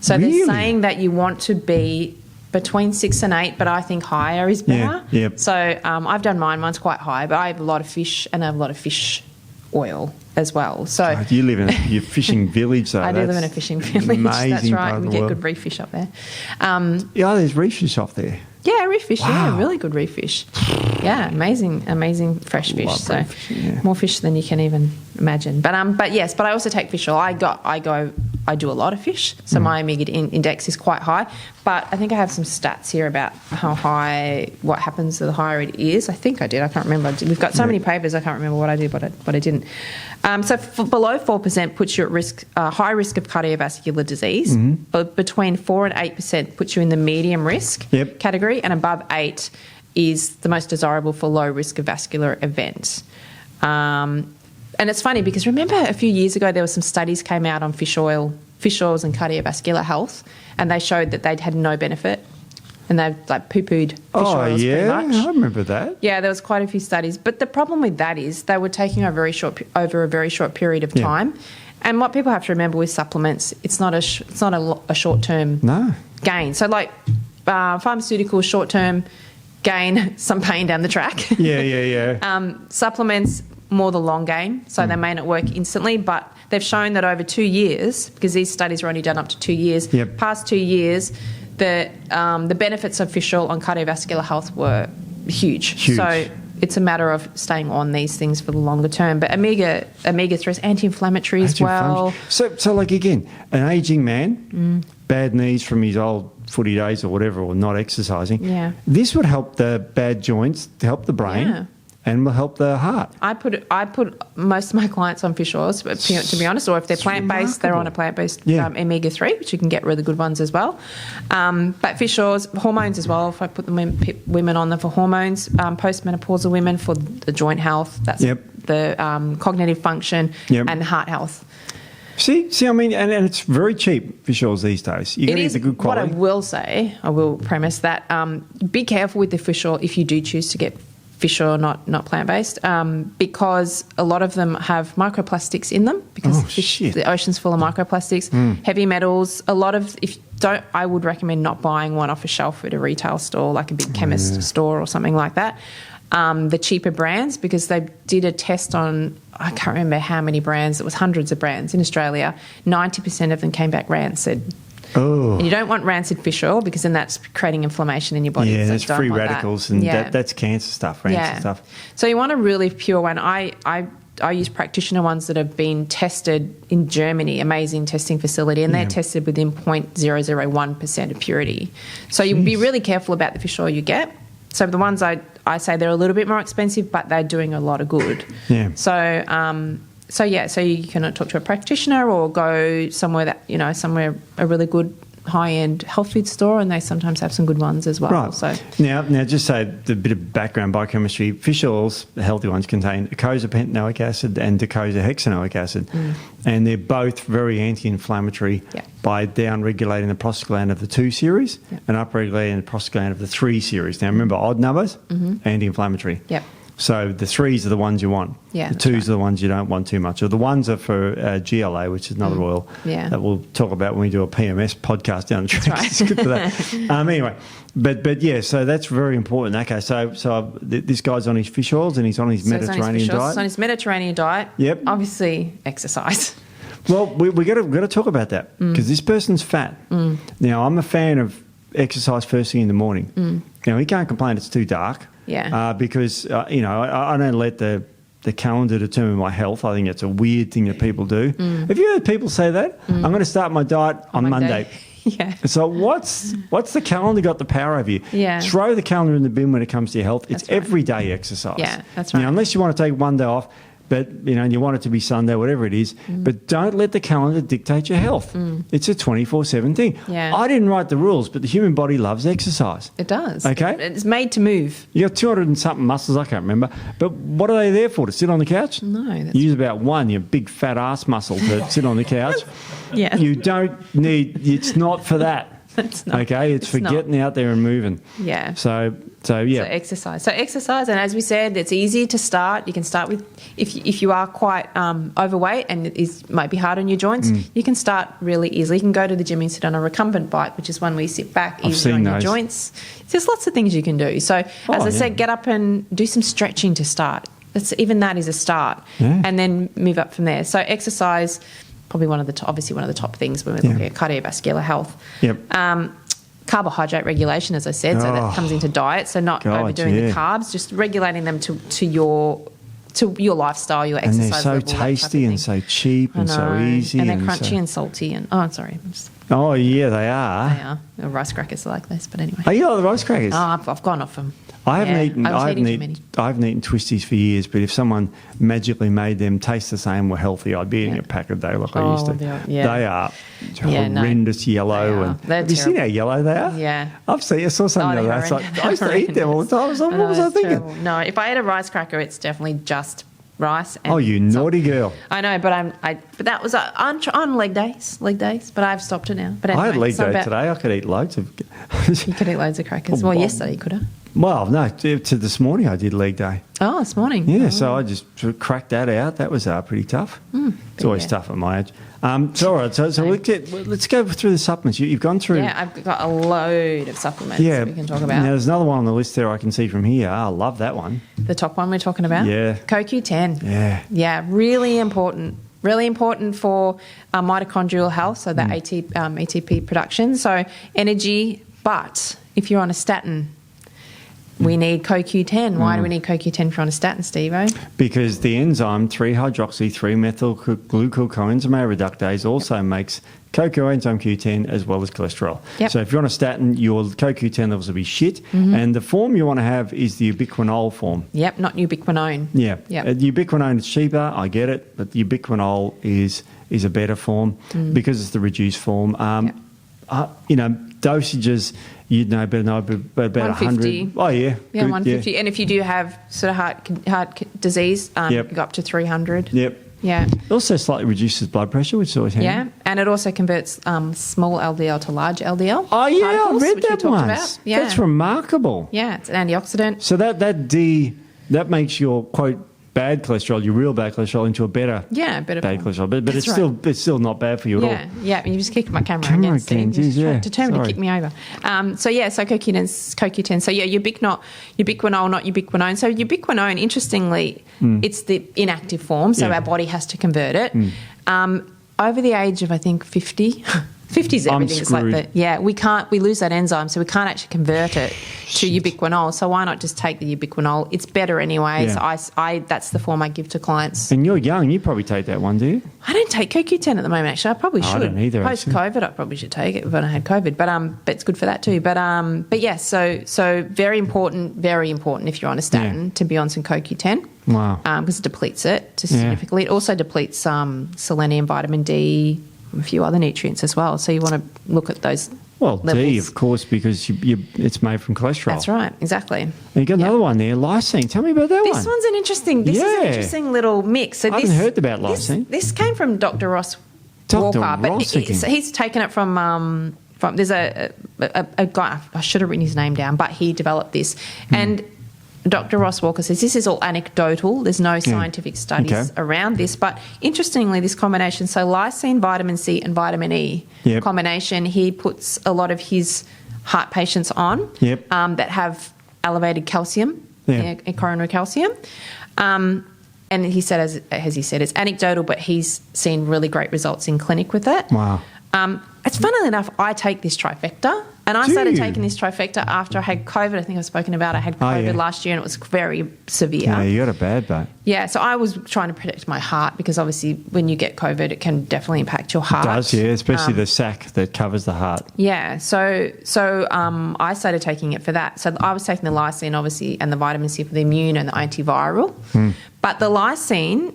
So Really? they're saying that you want to be between 6 and 8, but I think higher is better. Yeah, yep. So I've done mine. Mine's quite high, but I have a lot of fish and I have a lot of fish oil as well. So God, you live in a fishing village, though. I do live in a fishing village. That's right. We get good reef fish up there. There's reef fish off there. Yeah, reef fish. Wow. Yeah, really good reef fish. Yeah, amazing fresh fish. So more fish than you can even imagine. But I also take fish oil. I do a lot of fish, so my omega index is quite high. But I think I have some stats here about how high, what happens the higher it is. I think I did. I can't remember. We've got so many papers. I can't remember what I did, but I didn't. So below 4% puts you at risk, high risk of cardiovascular disease. But between 4 and 8% puts you in the medium risk category, and above 8 is the most desirable for low risk of vascular event. And it's funny because remember a few years ago there were some studies came out on fish oils and cardiovascular health, and they showed that they'd had no benefit, and they've like poo-pooed fish oils pretty much. I remember that. Yeah, there was quite a few studies, but the problem with that is they were taking over a very short period of time. And what people have to remember with supplements, it's not a short-term gain. So like pharmaceutical short-term gain, some pain down the track. Supplements, more the long game, so they may not work instantly, but they've shown that over 2 years, because these studies were only done up to 2 years, past 2 years, the benefits of fish oil on cardiovascular health were huge. So it's a matter of staying on these things for the longer term. But omega-3 is anti-inflammatory as well. So like again, an ageing man, bad knees from his old footy days or whatever, or not exercising. Yeah. This would help the bad joints, to help the brain. Yeah. And will help the heart. I put most of my clients on fish oils, to be honest, or if they're plant-based, they're on a plant-based omega-3, which you can get really good ones as well. But fish oils, hormones as well, if I put women on them for hormones, postmenopausal women for the joint health, that's the cognitive function and heart health. See, I mean, and it's very cheap, fish oils these days. You get the good quality. What I will say, I will premise that, be careful with the fish oil if you do choose to get fish oil, not plant-based, because a lot of them have microplastics in them, because the ocean's full of microplastics, heavy metals. I would recommend not buying one off a shelf at a retail store, like a big chemist store or something like that. The cheaper brands, because they did a test on, I can't remember how many brands, it was hundreds of brands in Australia, 90% of them came back rancid. Oh. And you don't want rancid fish oil, because then that's creating inflammation in your body. Yeah, so that's free radicals, and that's cancer stuff, rancid stuff. So you want a really pure one. I use practitioner ones that have been tested in Germany, amazing testing facility, and they're tested within 0.001% of purity. So you'll be really careful about the fish oil you get. So the ones I say they're a little bit more expensive, but they're doing a lot of good. Yeah. So you can talk to a practitioner or go somewhere a really good high-end health food store, and they sometimes have some good ones as well. Right. So now just say the bit of background biochemistry. Fish oils, the healthy ones, contain eicosapentaenoic acid and docosahexaenoic acid, and they're both very anti-inflammatory by down-regulating the prostaglandin of the 2 series and up-regulating the prostaglandin of the 3 series. Now remember, odd numbers, anti-inflammatory. Yep. So the 3s are the ones you want. Yeah, the 2s are the ones you don't want too much. Or the 1s are for GLA, which is another oil that we'll talk about when we do a PMS podcast down the track. That's right. It's good for that. Anyway, but yeah, so that's very important. Okay, so this guy's on his fish oils and he's on his Mediterranean diet. He's on his Mediterranean diet. Yep. Obviously, exercise. Well, we got to talk about that, because this person's fat. Now, I'm a fan of exercise first thing in the morning. Now, he can't complain it's too dark. Yeah. Because, I don't let the calendar determine my health. I think it's a weird thing that people do. Have you heard people say that? I'm going to start my diet on Monday. Yeah. So what's the calendar got the power over you? Yeah. Throw the calendar in the bin when it comes to your health. It's everyday exercise. Yeah, that's right. Now, unless you want to take one day off, but you want it to be Sunday, whatever it is. But don't let the calendar dictate your health. It's a 24/7 thing. Yeah. I didn't write the rules, but the human body loves exercise. It does. Okay. It's made to move. You got 200 and something muscles, I can't remember. But what are they there for? To sit on the couch? No. That's You use about one, your big fat ass muscle to sit on the couch. Yeah. You don't need, it's not for that. It's not. Okay, it's for not. getting out there and moving. Yeah. So So yeah. exercise, and as we said, it's easy to start. You can start with, if you are quite overweight and it might be hard on your joints, you can start really easily. You can go to the gym and sit on a recumbent bike, which is one where you sit back easier on your joints. There's lots of things you can do. So as I said, get up and do some stretching to start. Even that is a start, and then move up from there. So exercise, probably obviously one of the top things when we're looking at cardiovascular health. Yep. Carbohydrate regulation, as I said, so that comes into diet. So not overdoing the carbs, just regulating them to your lifestyle, your exercise And they're so level, tasty and so cheap and so easy. And they're crunchy and salty. And I'm sorry. Oh, yeah, they are. They are. The rice crackers are like this, but anyway. Oh, you like the rice crackers? Oh, I've gone off them. I haven't eaten twisties for years, but if someone magically made them taste the same, were healthy, I'd be eating a pack a day like I used to. They are horrendous yellow. Have you seen how yellow they are? Yeah. I saw something the other day. I used to eat them all the time. So what was I thinking? Terrible. No, if I ate a rice cracker, it's definitely just rice. And you naughty girl! I know, but but that was on leg days. But I've stopped it now. But anyway, I had leg day today. I could eat loads of. You could eat loads of crackers. Well, yesterday you could have. Well, no, to this morning I did leg day. Oh, this morning. Yeah, so I just cracked that out. That was pretty tough. It's always tough at my age. So all right, so let's go through the supplements. You've gone through. Yeah, I've got a load of supplements that we can talk about. Now, there's another one on the list there I can see from here. I love that one. The top one we're talking about? Yeah. CoQ10. Yeah. Yeah, really important. Really important for mitochondrial health, so the ATP production, so energy. But if you're on a statin, we need CoQ10. Why do we need CoQ10 if you're on a statin, Steve-O? Because the enzyme 3-hydroxy-3-methylglucocoenzyme reductase also makes coenzyme Q10 as well as cholesterol. Yep. So if you're on a statin, your CoQ10 levels will be shit. And the form you want to have is the ubiquinol form. Yep, not ubiquinone. Yeah. Yep. Ubiquinone is cheaper, I get it, but the ubiquinol is a better form because it's the reduced form. Dosages, you'd know better, but about 100. Oh, yeah. Yeah, good, 150. Yeah. And if you do have sort of heart disease, you go up to 300. Yep. Yeah. It also slightly reduces blood pressure, which is always handy. Yeah, and it also converts small LDL to large LDL. Oh, yeah, I read that once. Yeah. That's remarkable. Yeah, it's an antioxidant. So that makes your, quote, bad cholesterol, your real bad cholesterol, into a better bad cholesterol. But it's still not bad for you at all. Yeah. You just kicked my camera again, Steve. Determined to kick me over. So CoQ10. So ubiquinol, not ubiquinone. So ubiquinone, interestingly, it's the inactive form. So our body has to convert it. Over the age of, I think, 50. 50 is everything. It's like that. Yeah, we lose that enzyme, so we can't actually convert it to ubiquinol. So why not just take the ubiquinol? It's better anyway. Yeah. So that's the form I give to clients. And you're young, you probably take that one, do you? I don't take CoQ10 at the moment. Actually, I probably should. I don't either. Post-COVID, I probably should take it if I had COVID. But it's good for that too. But yes, so very important if you're on a statin to be on some CoQ10. Wow. Because it depletes it significantly. It also depletes selenium, vitamin D, a few other nutrients as well. So you want to look at those levels. D, of course, because it's made from cholesterol. That's right, exactly. And you got another one there, lysine. Tell me about that one. This one's an interesting little mix. So I haven't heard about lysine. This came from Dr. Ross Walker, but he's taken it from there's a guy, I should have written his name down, but he developed this. And Dr. Ross Walker says this is all anecdotal. There's no scientific studies around this. But interestingly, this combination, so lysine, vitamin C and vitamin E combination, he puts a lot of his heart patients on that have elevated calcium, coronary calcium. And he said, as he said, it's anecdotal, but he's seen really great results in clinic with it. Wow. It's funnily enough, I take this trifecta. And I Do started you? taking this trifecta after I had COVID. I think I've spoken about I had COVID last year and it was very severe. Yeah, you got a bad boat. Yeah, so I was trying to protect my heart because obviously when you get COVID, it can definitely impact your heart. It does, yeah, especially the sac that covers the heart. Yeah, so I started taking it for that. So I was taking the lysine, obviously, and the vitamin C for the immune and the antiviral. But the lysine,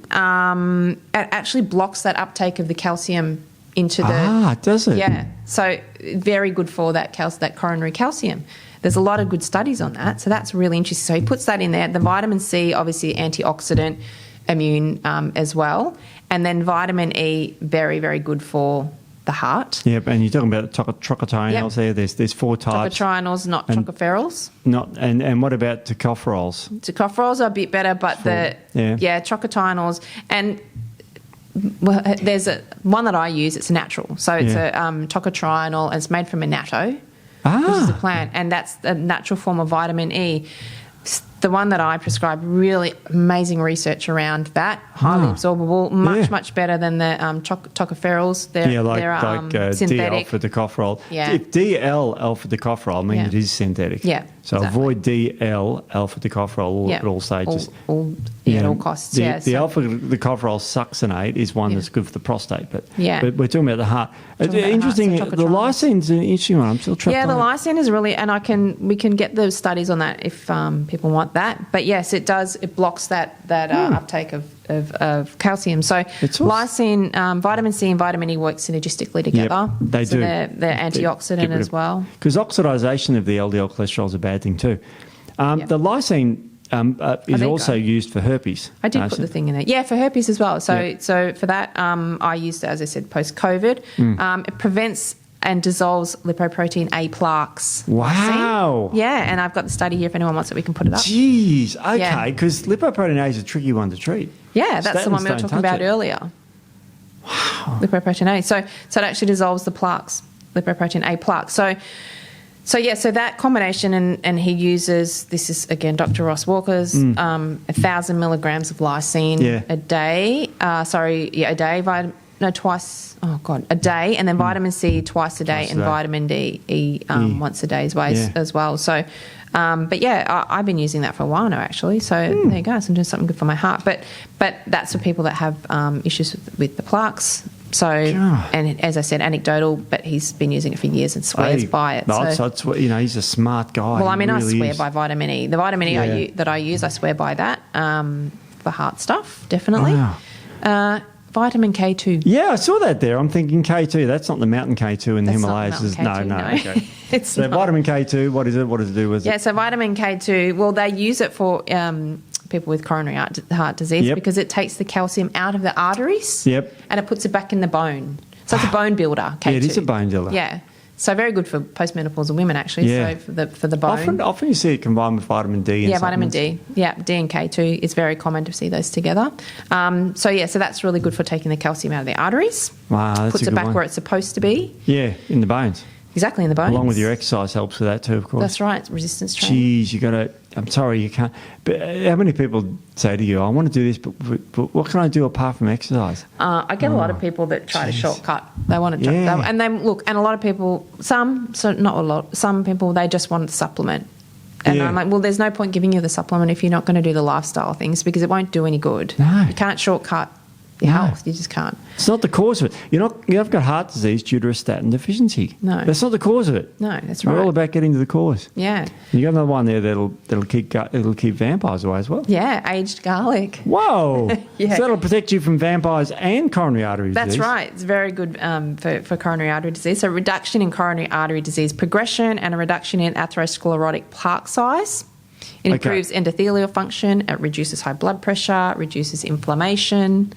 it actually blocks that uptake of the calcium into the... does it? Yeah, so very good for that coronary calcium. There's a lot of good studies on that, so that's really interesting. So he puts that in there. The vitamin C, obviously antioxidant, immune as well. And then vitamin E, very, very good for the heart. Yep, and you're talking about trocotrienols there. There's 4 types. Trocotrienols, not tocopherols. And what about tocopherols? Tocopherols are a bit better, but trocotrienols. And there's one that I use, it's natural. So it's a tocotrienol, and it's made from annatto, which is a plant, and that's a natural form of vitamin E. The one that I prescribe, really amazing research around that, highly absorbable, much better than the tocopherols. They're synthetic. DL for tocopherol. Yeah. If DL alpha tocopherol, I mean it is synthetic. Yeah. So avoid DL alpha tocopherol at all stages. At all costs. The alpha tocopherol succinate is one that's good for the prostate, but we're talking about the heart. Interesting. The lysine's an interesting one. I'm still trying. Yeah, the lysine is really, and we can get the studies on that if people want that. But yes, it does. It blocks that uptake of calcium. So lysine, vitamin C and vitamin E work synergistically together. Yep, they do. They're antioxidant as well. Because oxidisation of the LDL cholesterol is a bad thing too. The lysine is also used for herpes. I did put the thing in there. Yeah, for herpes as well. So for that, I used it, as I said, post-COVID. It prevents and dissolves lipoprotein A plaques. Wow. Yeah, and I've got the study here if anyone wants it, we can put it up. Jeez, okay, because lipoprotein A is a tricky one to treat. Yeah, that's the one we were talking about earlier. Wow. Lipoprotein A. So it actually dissolves the plaques, lipoprotein A plaques. So that combination, and he uses, this is again Dr. Ross Walker's, 1,000 milligrams of lysine a day. A day, and then vitamin C twice a day, and vitamin D once a day as well. So, I've been using that for a while now, actually. So there you go. So I'm doing something good for my heart. But that's for people that have issues with the plaques. So, and as I said, anecdotal, but he's been using it for years and swears by it. He's a smart guy. Well, I mean, really I swear by vitamin E. The vitamin E that I use, I swear by that for heart stuff, definitely. Wow. Vitamin K2. Yeah, I saw that there. I'm thinking K2. That's not the mountain K2 in the Himalayas. No. Okay. It's so not. Vitamin K2, what is it? What does it do with it? Yeah, so vitamin K2, well, they use it for people with coronary heart disease because it takes the calcium out of the arteries and it puts it back in the bone. So it's a bone builder, K2. Yeah, it is a bone builder. Yeah. So very good for postmenopausal women, actually. Yeah. So for the bone. Often you see it combined with vitamin D. Yeah, vitamin D. Yeah, D and K2 is very common to see those together. So that's really good for taking the calcium out of the arteries. Wow, that's puts a good it back one. where it's supposed to be. Yeah, in the bones. Exactly, in the bones. Along with your exercise helps with that too, of course. That's right, resistance training. Geez, you got to. I'm sorry, you can't. But how many people say to you, "I want to do this, but what can I do apart from exercise?" I get a lot of people that try to shortcut. They want to, and then look, and a lot of people, some people, they just want to supplement. And I'm like, well, there's no point giving you the supplement if you're not going to do the lifestyle things because it won't do any good. No. You can't shortcut your health. You just can't. It's not the cause of it. You haven't got heart disease due to a statin deficiency. No. That's not the cause of it. No, that's right. We're all about getting to the cause. Yeah. You got another one there that'll keep vampires away as well. Yeah, aged garlic. Whoa. So that'll protect you from vampires and coronary artery disease. That's right. It's very good for coronary artery disease. So reduction in coronary artery disease progression and a reduction in atherosclerotic plaque size. It improves endothelial function. It reduces high blood pressure, reduces inflammation.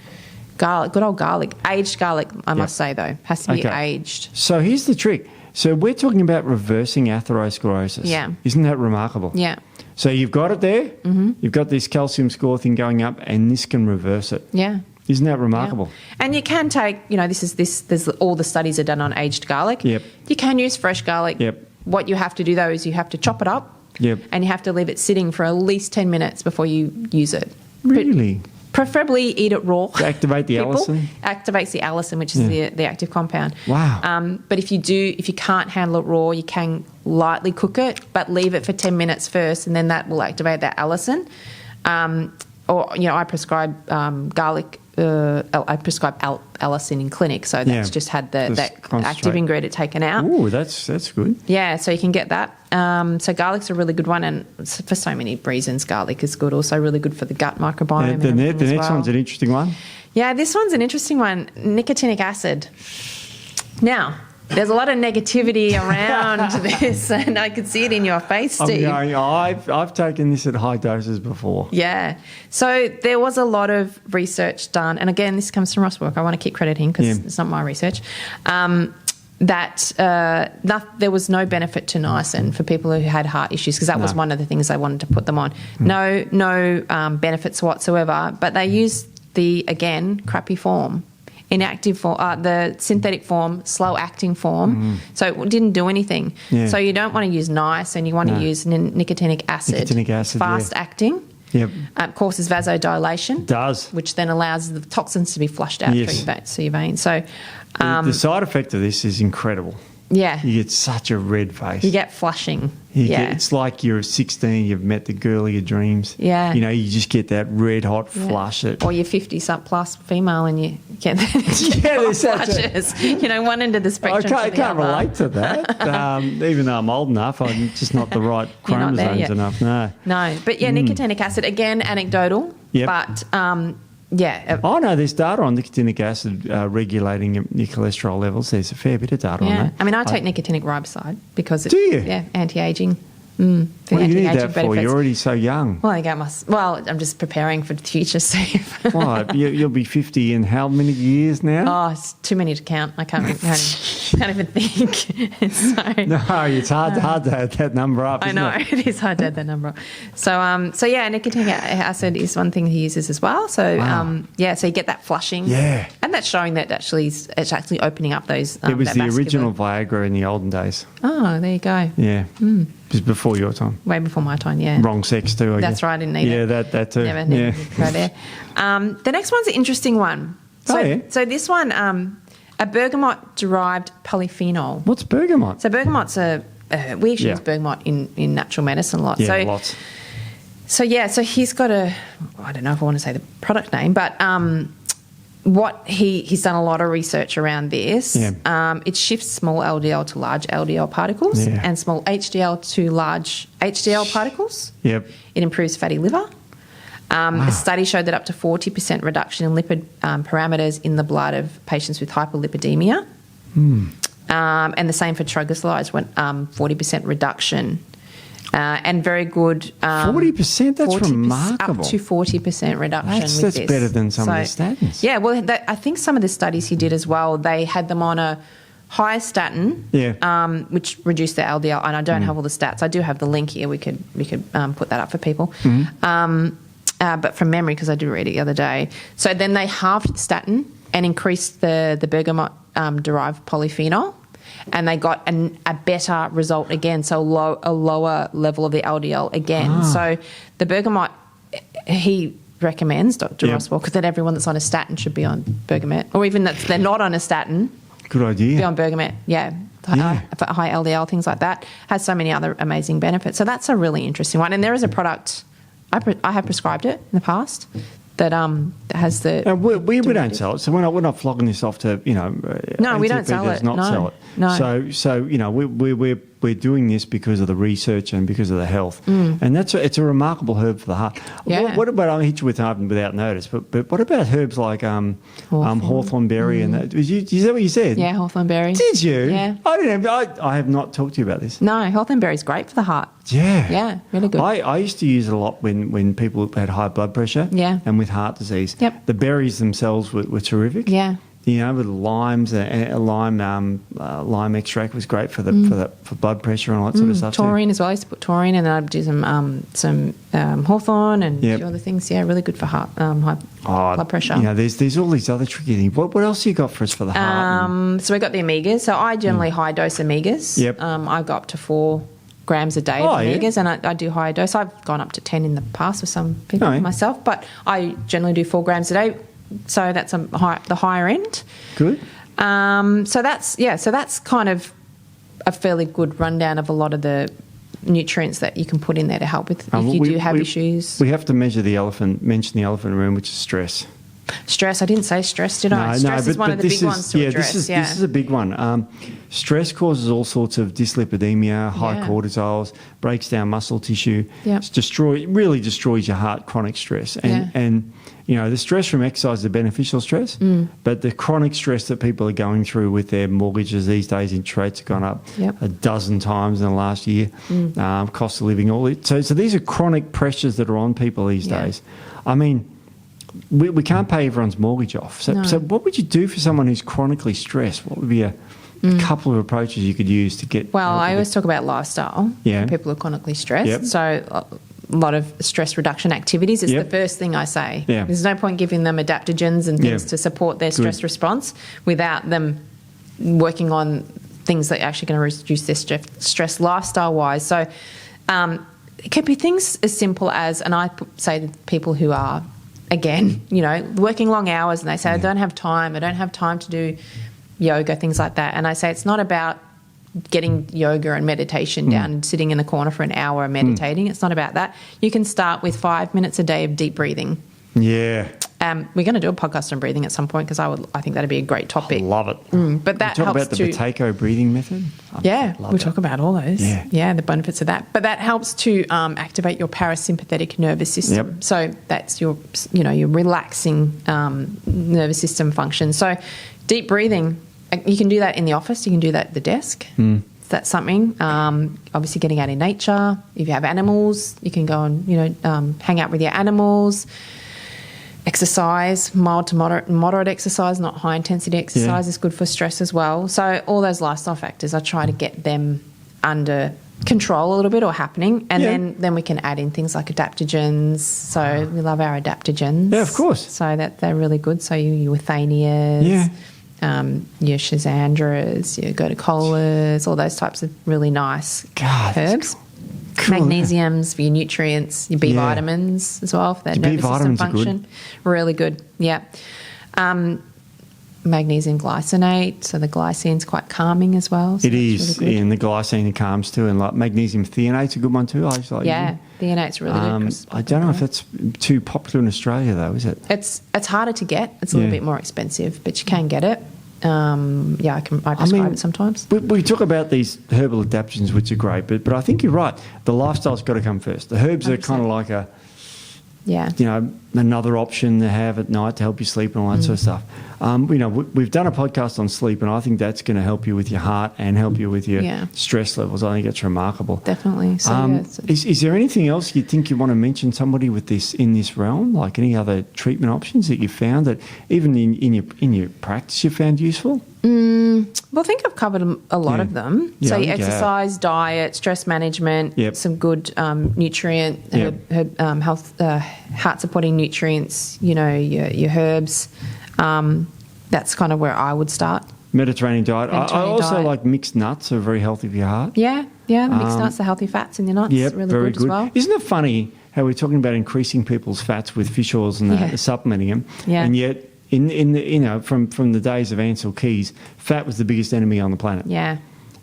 Garlic, good old garlic. Aged garlic, I must say, though. Has to be aged. So here's the trick. So we're talking about reversing atherosclerosis. Yeah. Isn't that remarkable? Yeah. So you've got it there. Mm-hmm. You've got this calcium score thing going up, and this can reverse it. Yeah. Isn't that remarkable? Yeah. And you can take, there's all the studies are done on aged garlic. Yep. You can use fresh garlic. Yep. What you have to do, though, is you have to chop it up. Yep. And you have to leave it sitting for at least 10 minutes before you use it. Really? Preferably eat it raw. To activate the allicin? Activates the allicin, which is the active compound. Wow. But if you can't handle it raw, you can lightly cook it, but leave it for 10 minutes first, and then that will activate that allicin. Or, I prescribe garlic. I prescribe allicin in clinic, so that's just had that active ingredient taken out. Oh, that's good. Yeah, so you can get that. So garlic's a really good one, and for so many reasons, garlic is good. Also, really good for the gut microbiome. The next one's an interesting one. Yeah, this one's an interesting one. Nicotinic acid. Now, there's a lot of negativity around this, and I could see it in your face, Steve. I've taken this at high doses before. Yeah. So there was a lot of research done, and again, this comes from Ross work. I want to keep crediting because it's not my research. There was no benefit to niacin for people who had heart issues, because that was one of the things they wanted to put them on. No benefits whatsoever, but they used the, again, crappy form. Inactive form, the synthetic form, slow-acting form, so it didn't do anything. Yeah. So you don't want to use niacin, you want to use nicotinic acid. Nicotinic acid, fast-acting. Yep. Causes vasodilation. It does. Which then allows the toxins to be flushed out through your veins. So the side effect of this is incredible. Yeah. You get such a red face. You get flushing. It's like you're 16, you've met the girl of your dreams. Yeah. You just get that red hot flush. Or you're 50-plus female and you get flushes. One end of the spectrum. I can't relate to that. Even though I'm old enough, I'm just not the right chromosomes enough. No, but nicotinic acid, again, anecdotal. Yep. But I know there's data on nicotinic acid regulating your cholesterol levels. There's a fair bit of data on that. I mean, I take nicotinic riboside because it's anti-aging. What do you need that for? Benefits. You're already so young. Well, I'm just preparing for the future, Steve. Well, you'll be 50 in how many years now? Oh, it's too many to count. I can't even think. No, it's hard to add that number up. I know, it is hard to add that number up. So nicotinic acid is one thing he uses as well. So, so you get that flushing. Yeah. And that's showing that it's actually opening up those. It was the original Viagra in the olden days. Oh, there you go. Yeah. It was before your time. Way before my time, yeah. Wrong sex too, I guess. That's right, I didn't need it. Yeah, that too. Never needed to go there. The next one's an interesting one. So this one, a bergamot-derived polyphenol. What's bergamot? So bergamot's we actually use bergamot in natural medicine a lot. Yeah, lots. So he's got I don't know if I want to say the product name, but what he's done a lot of research around this. Yeah. It shifts small LDL to large LDL particles and small HDL to large HDL particles. Yep. It improves fatty liver. A study showed that up to 40% reduction in lipid parameters in the blood of patients with hyperlipidemia. And the same for triglycerides, went 40% reduction. And very good. 40%? That's remarkable. Up to 40% reduction That's this. better than some of the statins. Yeah, well, I think some of the studies he did as well, they had them on a higher statin, which reduced their LDL. And I don't have all the stats. I do have the link here. We could put that up for people. But from memory, because I did read it the other day. So then they halved the statin and increased the bergamot-derived polyphenol. And they got a better result again, so a lower level of the LDL again. So the bergamot, he recommends, Dr. Ross Walker, that everyone that's on a statin should be on bergamot, or even that they're not on a statin. Good idea. Be on bergamot, for high LDL, things like that. Has so many other amazing benefits. So that's a really interesting one. And there is a product, I have prescribed it in the past, that has the... we don't sell it, so we're not flogging this off to, No, we don't ATP sell does it. not sell it. No. So we're doing this because of the research and because of the health. And it's a remarkable herb for the heart. Yeah. What about, I'll hit you with half without notice, but what about herbs like hawthorn berry and that? Is that what you said? Yeah, hawthorn berry. Did you? Yeah. I have not talked to you about this. No, hawthorn berry is great for the heart. Yeah. Yeah, really good. I used to use it a lot when people had high blood pressure and with heart disease. Yep. The berries themselves were terrific. Yeah. With limes, lime extract was great for blood pressure and all that sort of stuff. Taurine as well. I used to put taurine, and then I'd do some hawthorn and a few other things. Yeah, really good for heart high blood pressure. There's all these other tricky things. What else you got for us for the heart? So we got the omegas. So I generally high dose omegas. Yep. I go up to 4 grams a day of omegas, and I do higher dose. I've gone up to 10 in the past with some people myself, but I generally do 4 grams a day, so that's the higher end. Good. So that's kind of a fairly good rundown of a lot of the nutrients that you can put in there to help with if you do have issues. We have to mention the elephant in the room, which is stress. Stress. I didn't say stress, did I? Stress is one of the big ones to address. This is a big one. Stress causes all sorts of dyslipidemia, high cortisols, breaks down muscle tissue. Yep. Really destroys your heart, chronic stress. And the stress from exercise is beneficial stress, but the chronic stress that people are going through with their mortgages these days, interest rates have gone up a dozen times in the last year. Cost of living, all it. So these are chronic pressures that are on people these days. I mean, we can't pay everyone's mortgage off. So what would you do for someone who's chronically stressed? What would be a couple of approaches you could use to get... Well, I always talk about lifestyle for people who are chronically stressed. Yep. So a lot of stress reduction activities is the first thing I say. Yeah. There's no point giving them adaptogens and things to support their stress response without them working on things that are actually going to reduce their stress lifestyle-wise. So it could be things as simple as, and I say to people who are... Again, working long hours, and they say, I don't have time to do yoga, things like that. And I say, it's not about getting yoga and meditation down and sitting in the corner for an hour meditating. It's not about that. You can start with 5 minutes a day of deep breathing. Yeah. We're going to do a podcast on breathing at some point because I think that'd be a great topic. I love it. But that talk helps about the potato breathing method. We'll talk about all those. Yeah, the benefits of that. But that helps to activate your parasympathetic nervous system. Yep. So that's your relaxing nervous system function. So deep breathing, you can do that in the office. You can do that at the desk. That's something. Obviously, getting out in nature. If you have animals, you can go and hang out with your animals. Exercise, mild to moderate exercise, not high intensity exercise is good for stress as well. So all those lifestyle factors, I try to get them under control a little bit or happening, and then we can add in things like adaptogens. So we love our adaptogens. Yeah, of course. So that they're really good. So your euthanias, your schizandras, your goticolas, all those types of really nice herbs. Cool, magnesiums for your nutrients, your B vitamins as well for that nervous system function. Really good, magnesium glycinate, so the glycine's quite calming as well. So it is, really and the glycine calms too, and like magnesium threonate's a good one too. Threonate's really good. I don't know if that's too popular in Australia though, is it? It's harder to get. It's a little bit more expensive, but you can get it. I prescribe it sometimes. We talk about these herbal adaptogens, which are great, but I think you're right. The lifestyle's got to come first. The herbs 100%. Are kind of like another option to have at night to help you sleep and all that sort of stuff. We've done a podcast on sleep, and I think that's going to help you with your heart and help you with your stress levels. I think it's remarkable. Definitely. So, is there anything else you think you want to mention somebody with this in this realm, like any other treatment options that you found that even in your practice you found useful? Well, I think I've covered a lot of them. So exercise, diet, stress management, some good nutrient, health, heart-supporting nutrients, your herbs. That's kind of where I would start. Mediterranean diet. I also like mixed nuts are very healthy for your heart. Yeah, the mixed nuts, the healthy fats in your nuts, really very good as well. Isn't it funny how we're talking about increasing people's fats with fish oils and that, supplementing them, and yet in the from the days of Ansel Keys, fat was the biggest enemy on the planet. Yeah,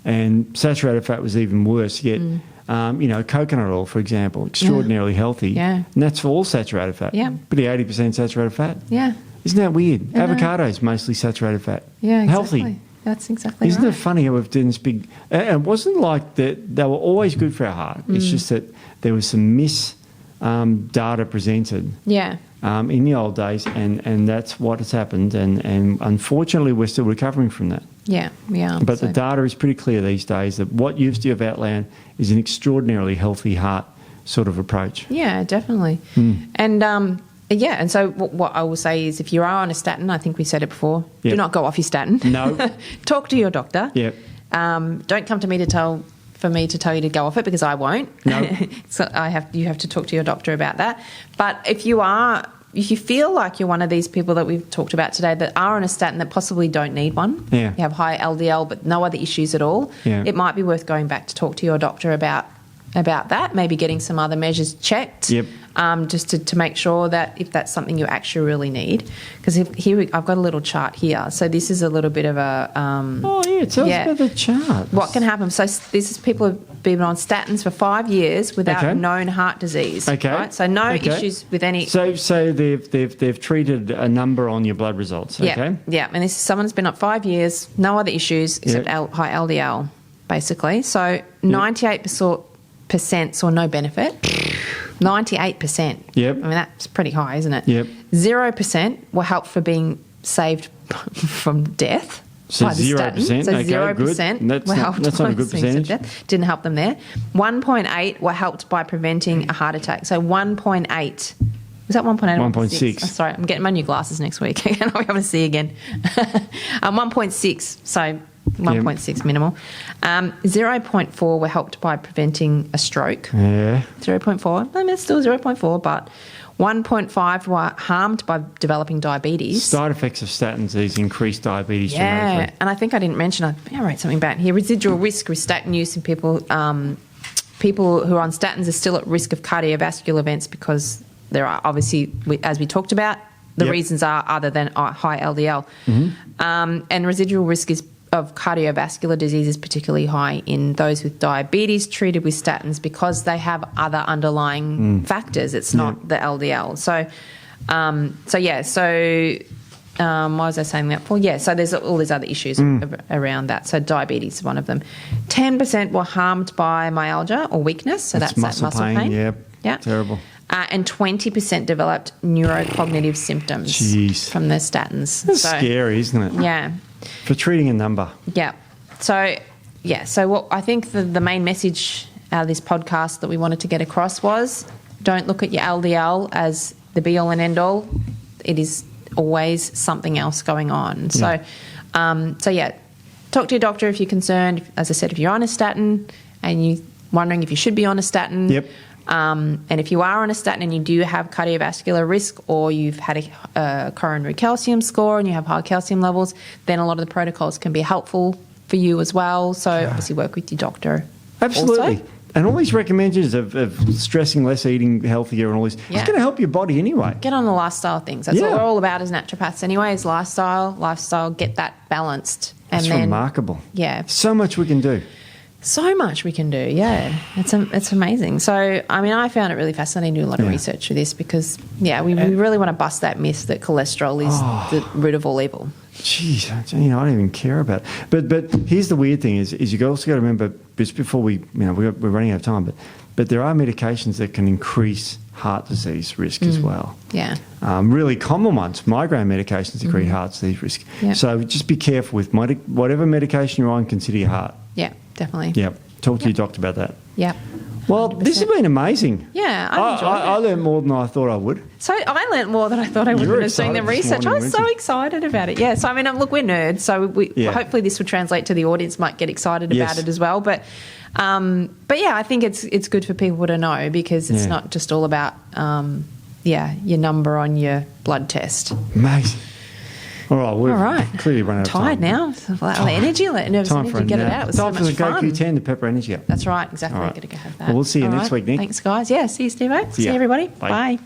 and saturated fat was even worse. Yet, coconut oil, for example, extraordinarily healthy. Yeah, and that's for all saturated fat. Yeah, pretty 80% saturated fat. Yeah. Isn't that weird? Avocado is mostly saturated fat. Yeah, exactly. Healthy. That's exactly Isn't it funny how we've done this big... It wasn't like that they were always good for our heart. It's just that there was some data presented in the old days, and that's what has happened. And unfortunately, we're still recovering from that. Yeah, yeah. But the data is pretty clear these days that what you've outlined is an extraordinarily healthy heart sort of approach. Yeah, definitely. And... and so what I will say is if you are on a statin, I think we said it before, do not go off your statin. No. Talk to your doctor. Yep. Don't come to me for me to tell you to go off it because I won't. No. So you have to talk to your doctor about that. But if you are if you feel like you're one of these people that we've talked about today that are on a statin that possibly don't need one, Yeah. you have high LDL but no other issues at all, Yeah. it might be worth going back to talk to your doctor about that, maybe getting some other measures checked, Yep. just to make sure that if that's something you actually really need. Because I've got a little chart here. So this is a little bit of a... tell us about the chart. What can happen? So this is people who've been on statins for 5 years without Okay. known heart disease. Okay. Right? So no issues with any... So they've treated a number on your blood results. Okay. Yeah. And this is someone who's been up 5 years, no other issues except high LDL, basically. So 98% saw no benefit. 98%. Yep. I mean, that's pretty high, isn't it? Yep. 0% were helped for being saved from death. So by the 0%. statin. So Okay, 0% good. were helped That's not by a good being saved from percentage. death. Didn't help them there. 1.8 were helped by preventing a heart attack. So 1.8. Was that 1.8 or 1.6? Oh, sorry, I'm getting my new glasses next week. I'll be able to see again. 1.6, so 1.6 minimal. 0.4 were helped by preventing a stroke. Yeah. 0.4. I mean, it's still 0.4, but 1.5 were harmed by developing diabetes. Side effects of statins is increased diabetes Yeah, dramatically. and I think I didn't mention, I think I wrote something about it here, residual risk with statin use in people who are on statins are still at risk of cardiovascular events because there are obviously, as we talked about, the reasons are other than high LDL. And residual risk of cardiovascular disease is particularly high in those with diabetes treated with statins because they have other underlying factors. It's not the LDL. What was I saying that for? Yeah, so there's all these other issues around that. So diabetes is one of them. 10% were harmed by myalgia or weakness. So that's that muscle pain. Yeah, terrible. And 20% developed neurocognitive symptoms from the statins. That's scary, isn't it? Yeah. For treating a number. Yeah. So what I think the main message out of this podcast that we wanted to get across was don't look at your LDL as the be-all and end-all. It is always something else going on. So, talk to your doctor if you're concerned. As I said, if you're on a statin and you're wondering if you should be on a statin. Yep. And if you are on a statin and you do have cardiovascular risk or you've had a coronary calcium score and you have high calcium levels, then a lot of the protocols can be helpful for you as well. So obviously work with your doctor. Absolutely. Also. And all these recommendations of stressing less, eating healthier and all this, it's going to help your body anyway. Get on the lifestyle things. That's what we're all about as naturopaths anyway, is lifestyle, get that balanced. That's remarkable. Yeah. So much we can do. So much we can do, yeah. It's amazing. So, I mean, I found it really fascinating to do a lot of research for this because, we really want to bust that myth that cholesterol is the root of all evil. Jeez, I don't even care about it. But here's the weird thing is you also got to remember, just before we're running out of time, but there are medications that can increase heart disease risk as well. Yeah. Really common ones, migraine medications increase heart disease risk. Yep. So just be careful with whatever medication you're on, consider your heart. Yeah, definitely. Yep. Talk to your doctor about that. Yeah. Well, this has been amazing. Yeah, I enjoyed it. I learned more than I thought I would. So I learnt more than I thought I would when I was doing the research. I was so excited about it. Yeah, so I mean, look, we're nerds, so hopefully this will translate to the audience, might get excited about it as well. But yeah, I think it's good for people to know because it's not just all about your number on your blood test. Amazing. All right, we've clearly run out of time. Tired now. Energy, nervous time energy, for get it out. It was so time for much the fun. GoQ10 to pepper energy up. That's right, exactly. All right. Got to go have that. Well, we'll see you next week, Nick. Thanks, guys. Yeah, see you, Steve. See you, ya. everybody. Bye. Bye.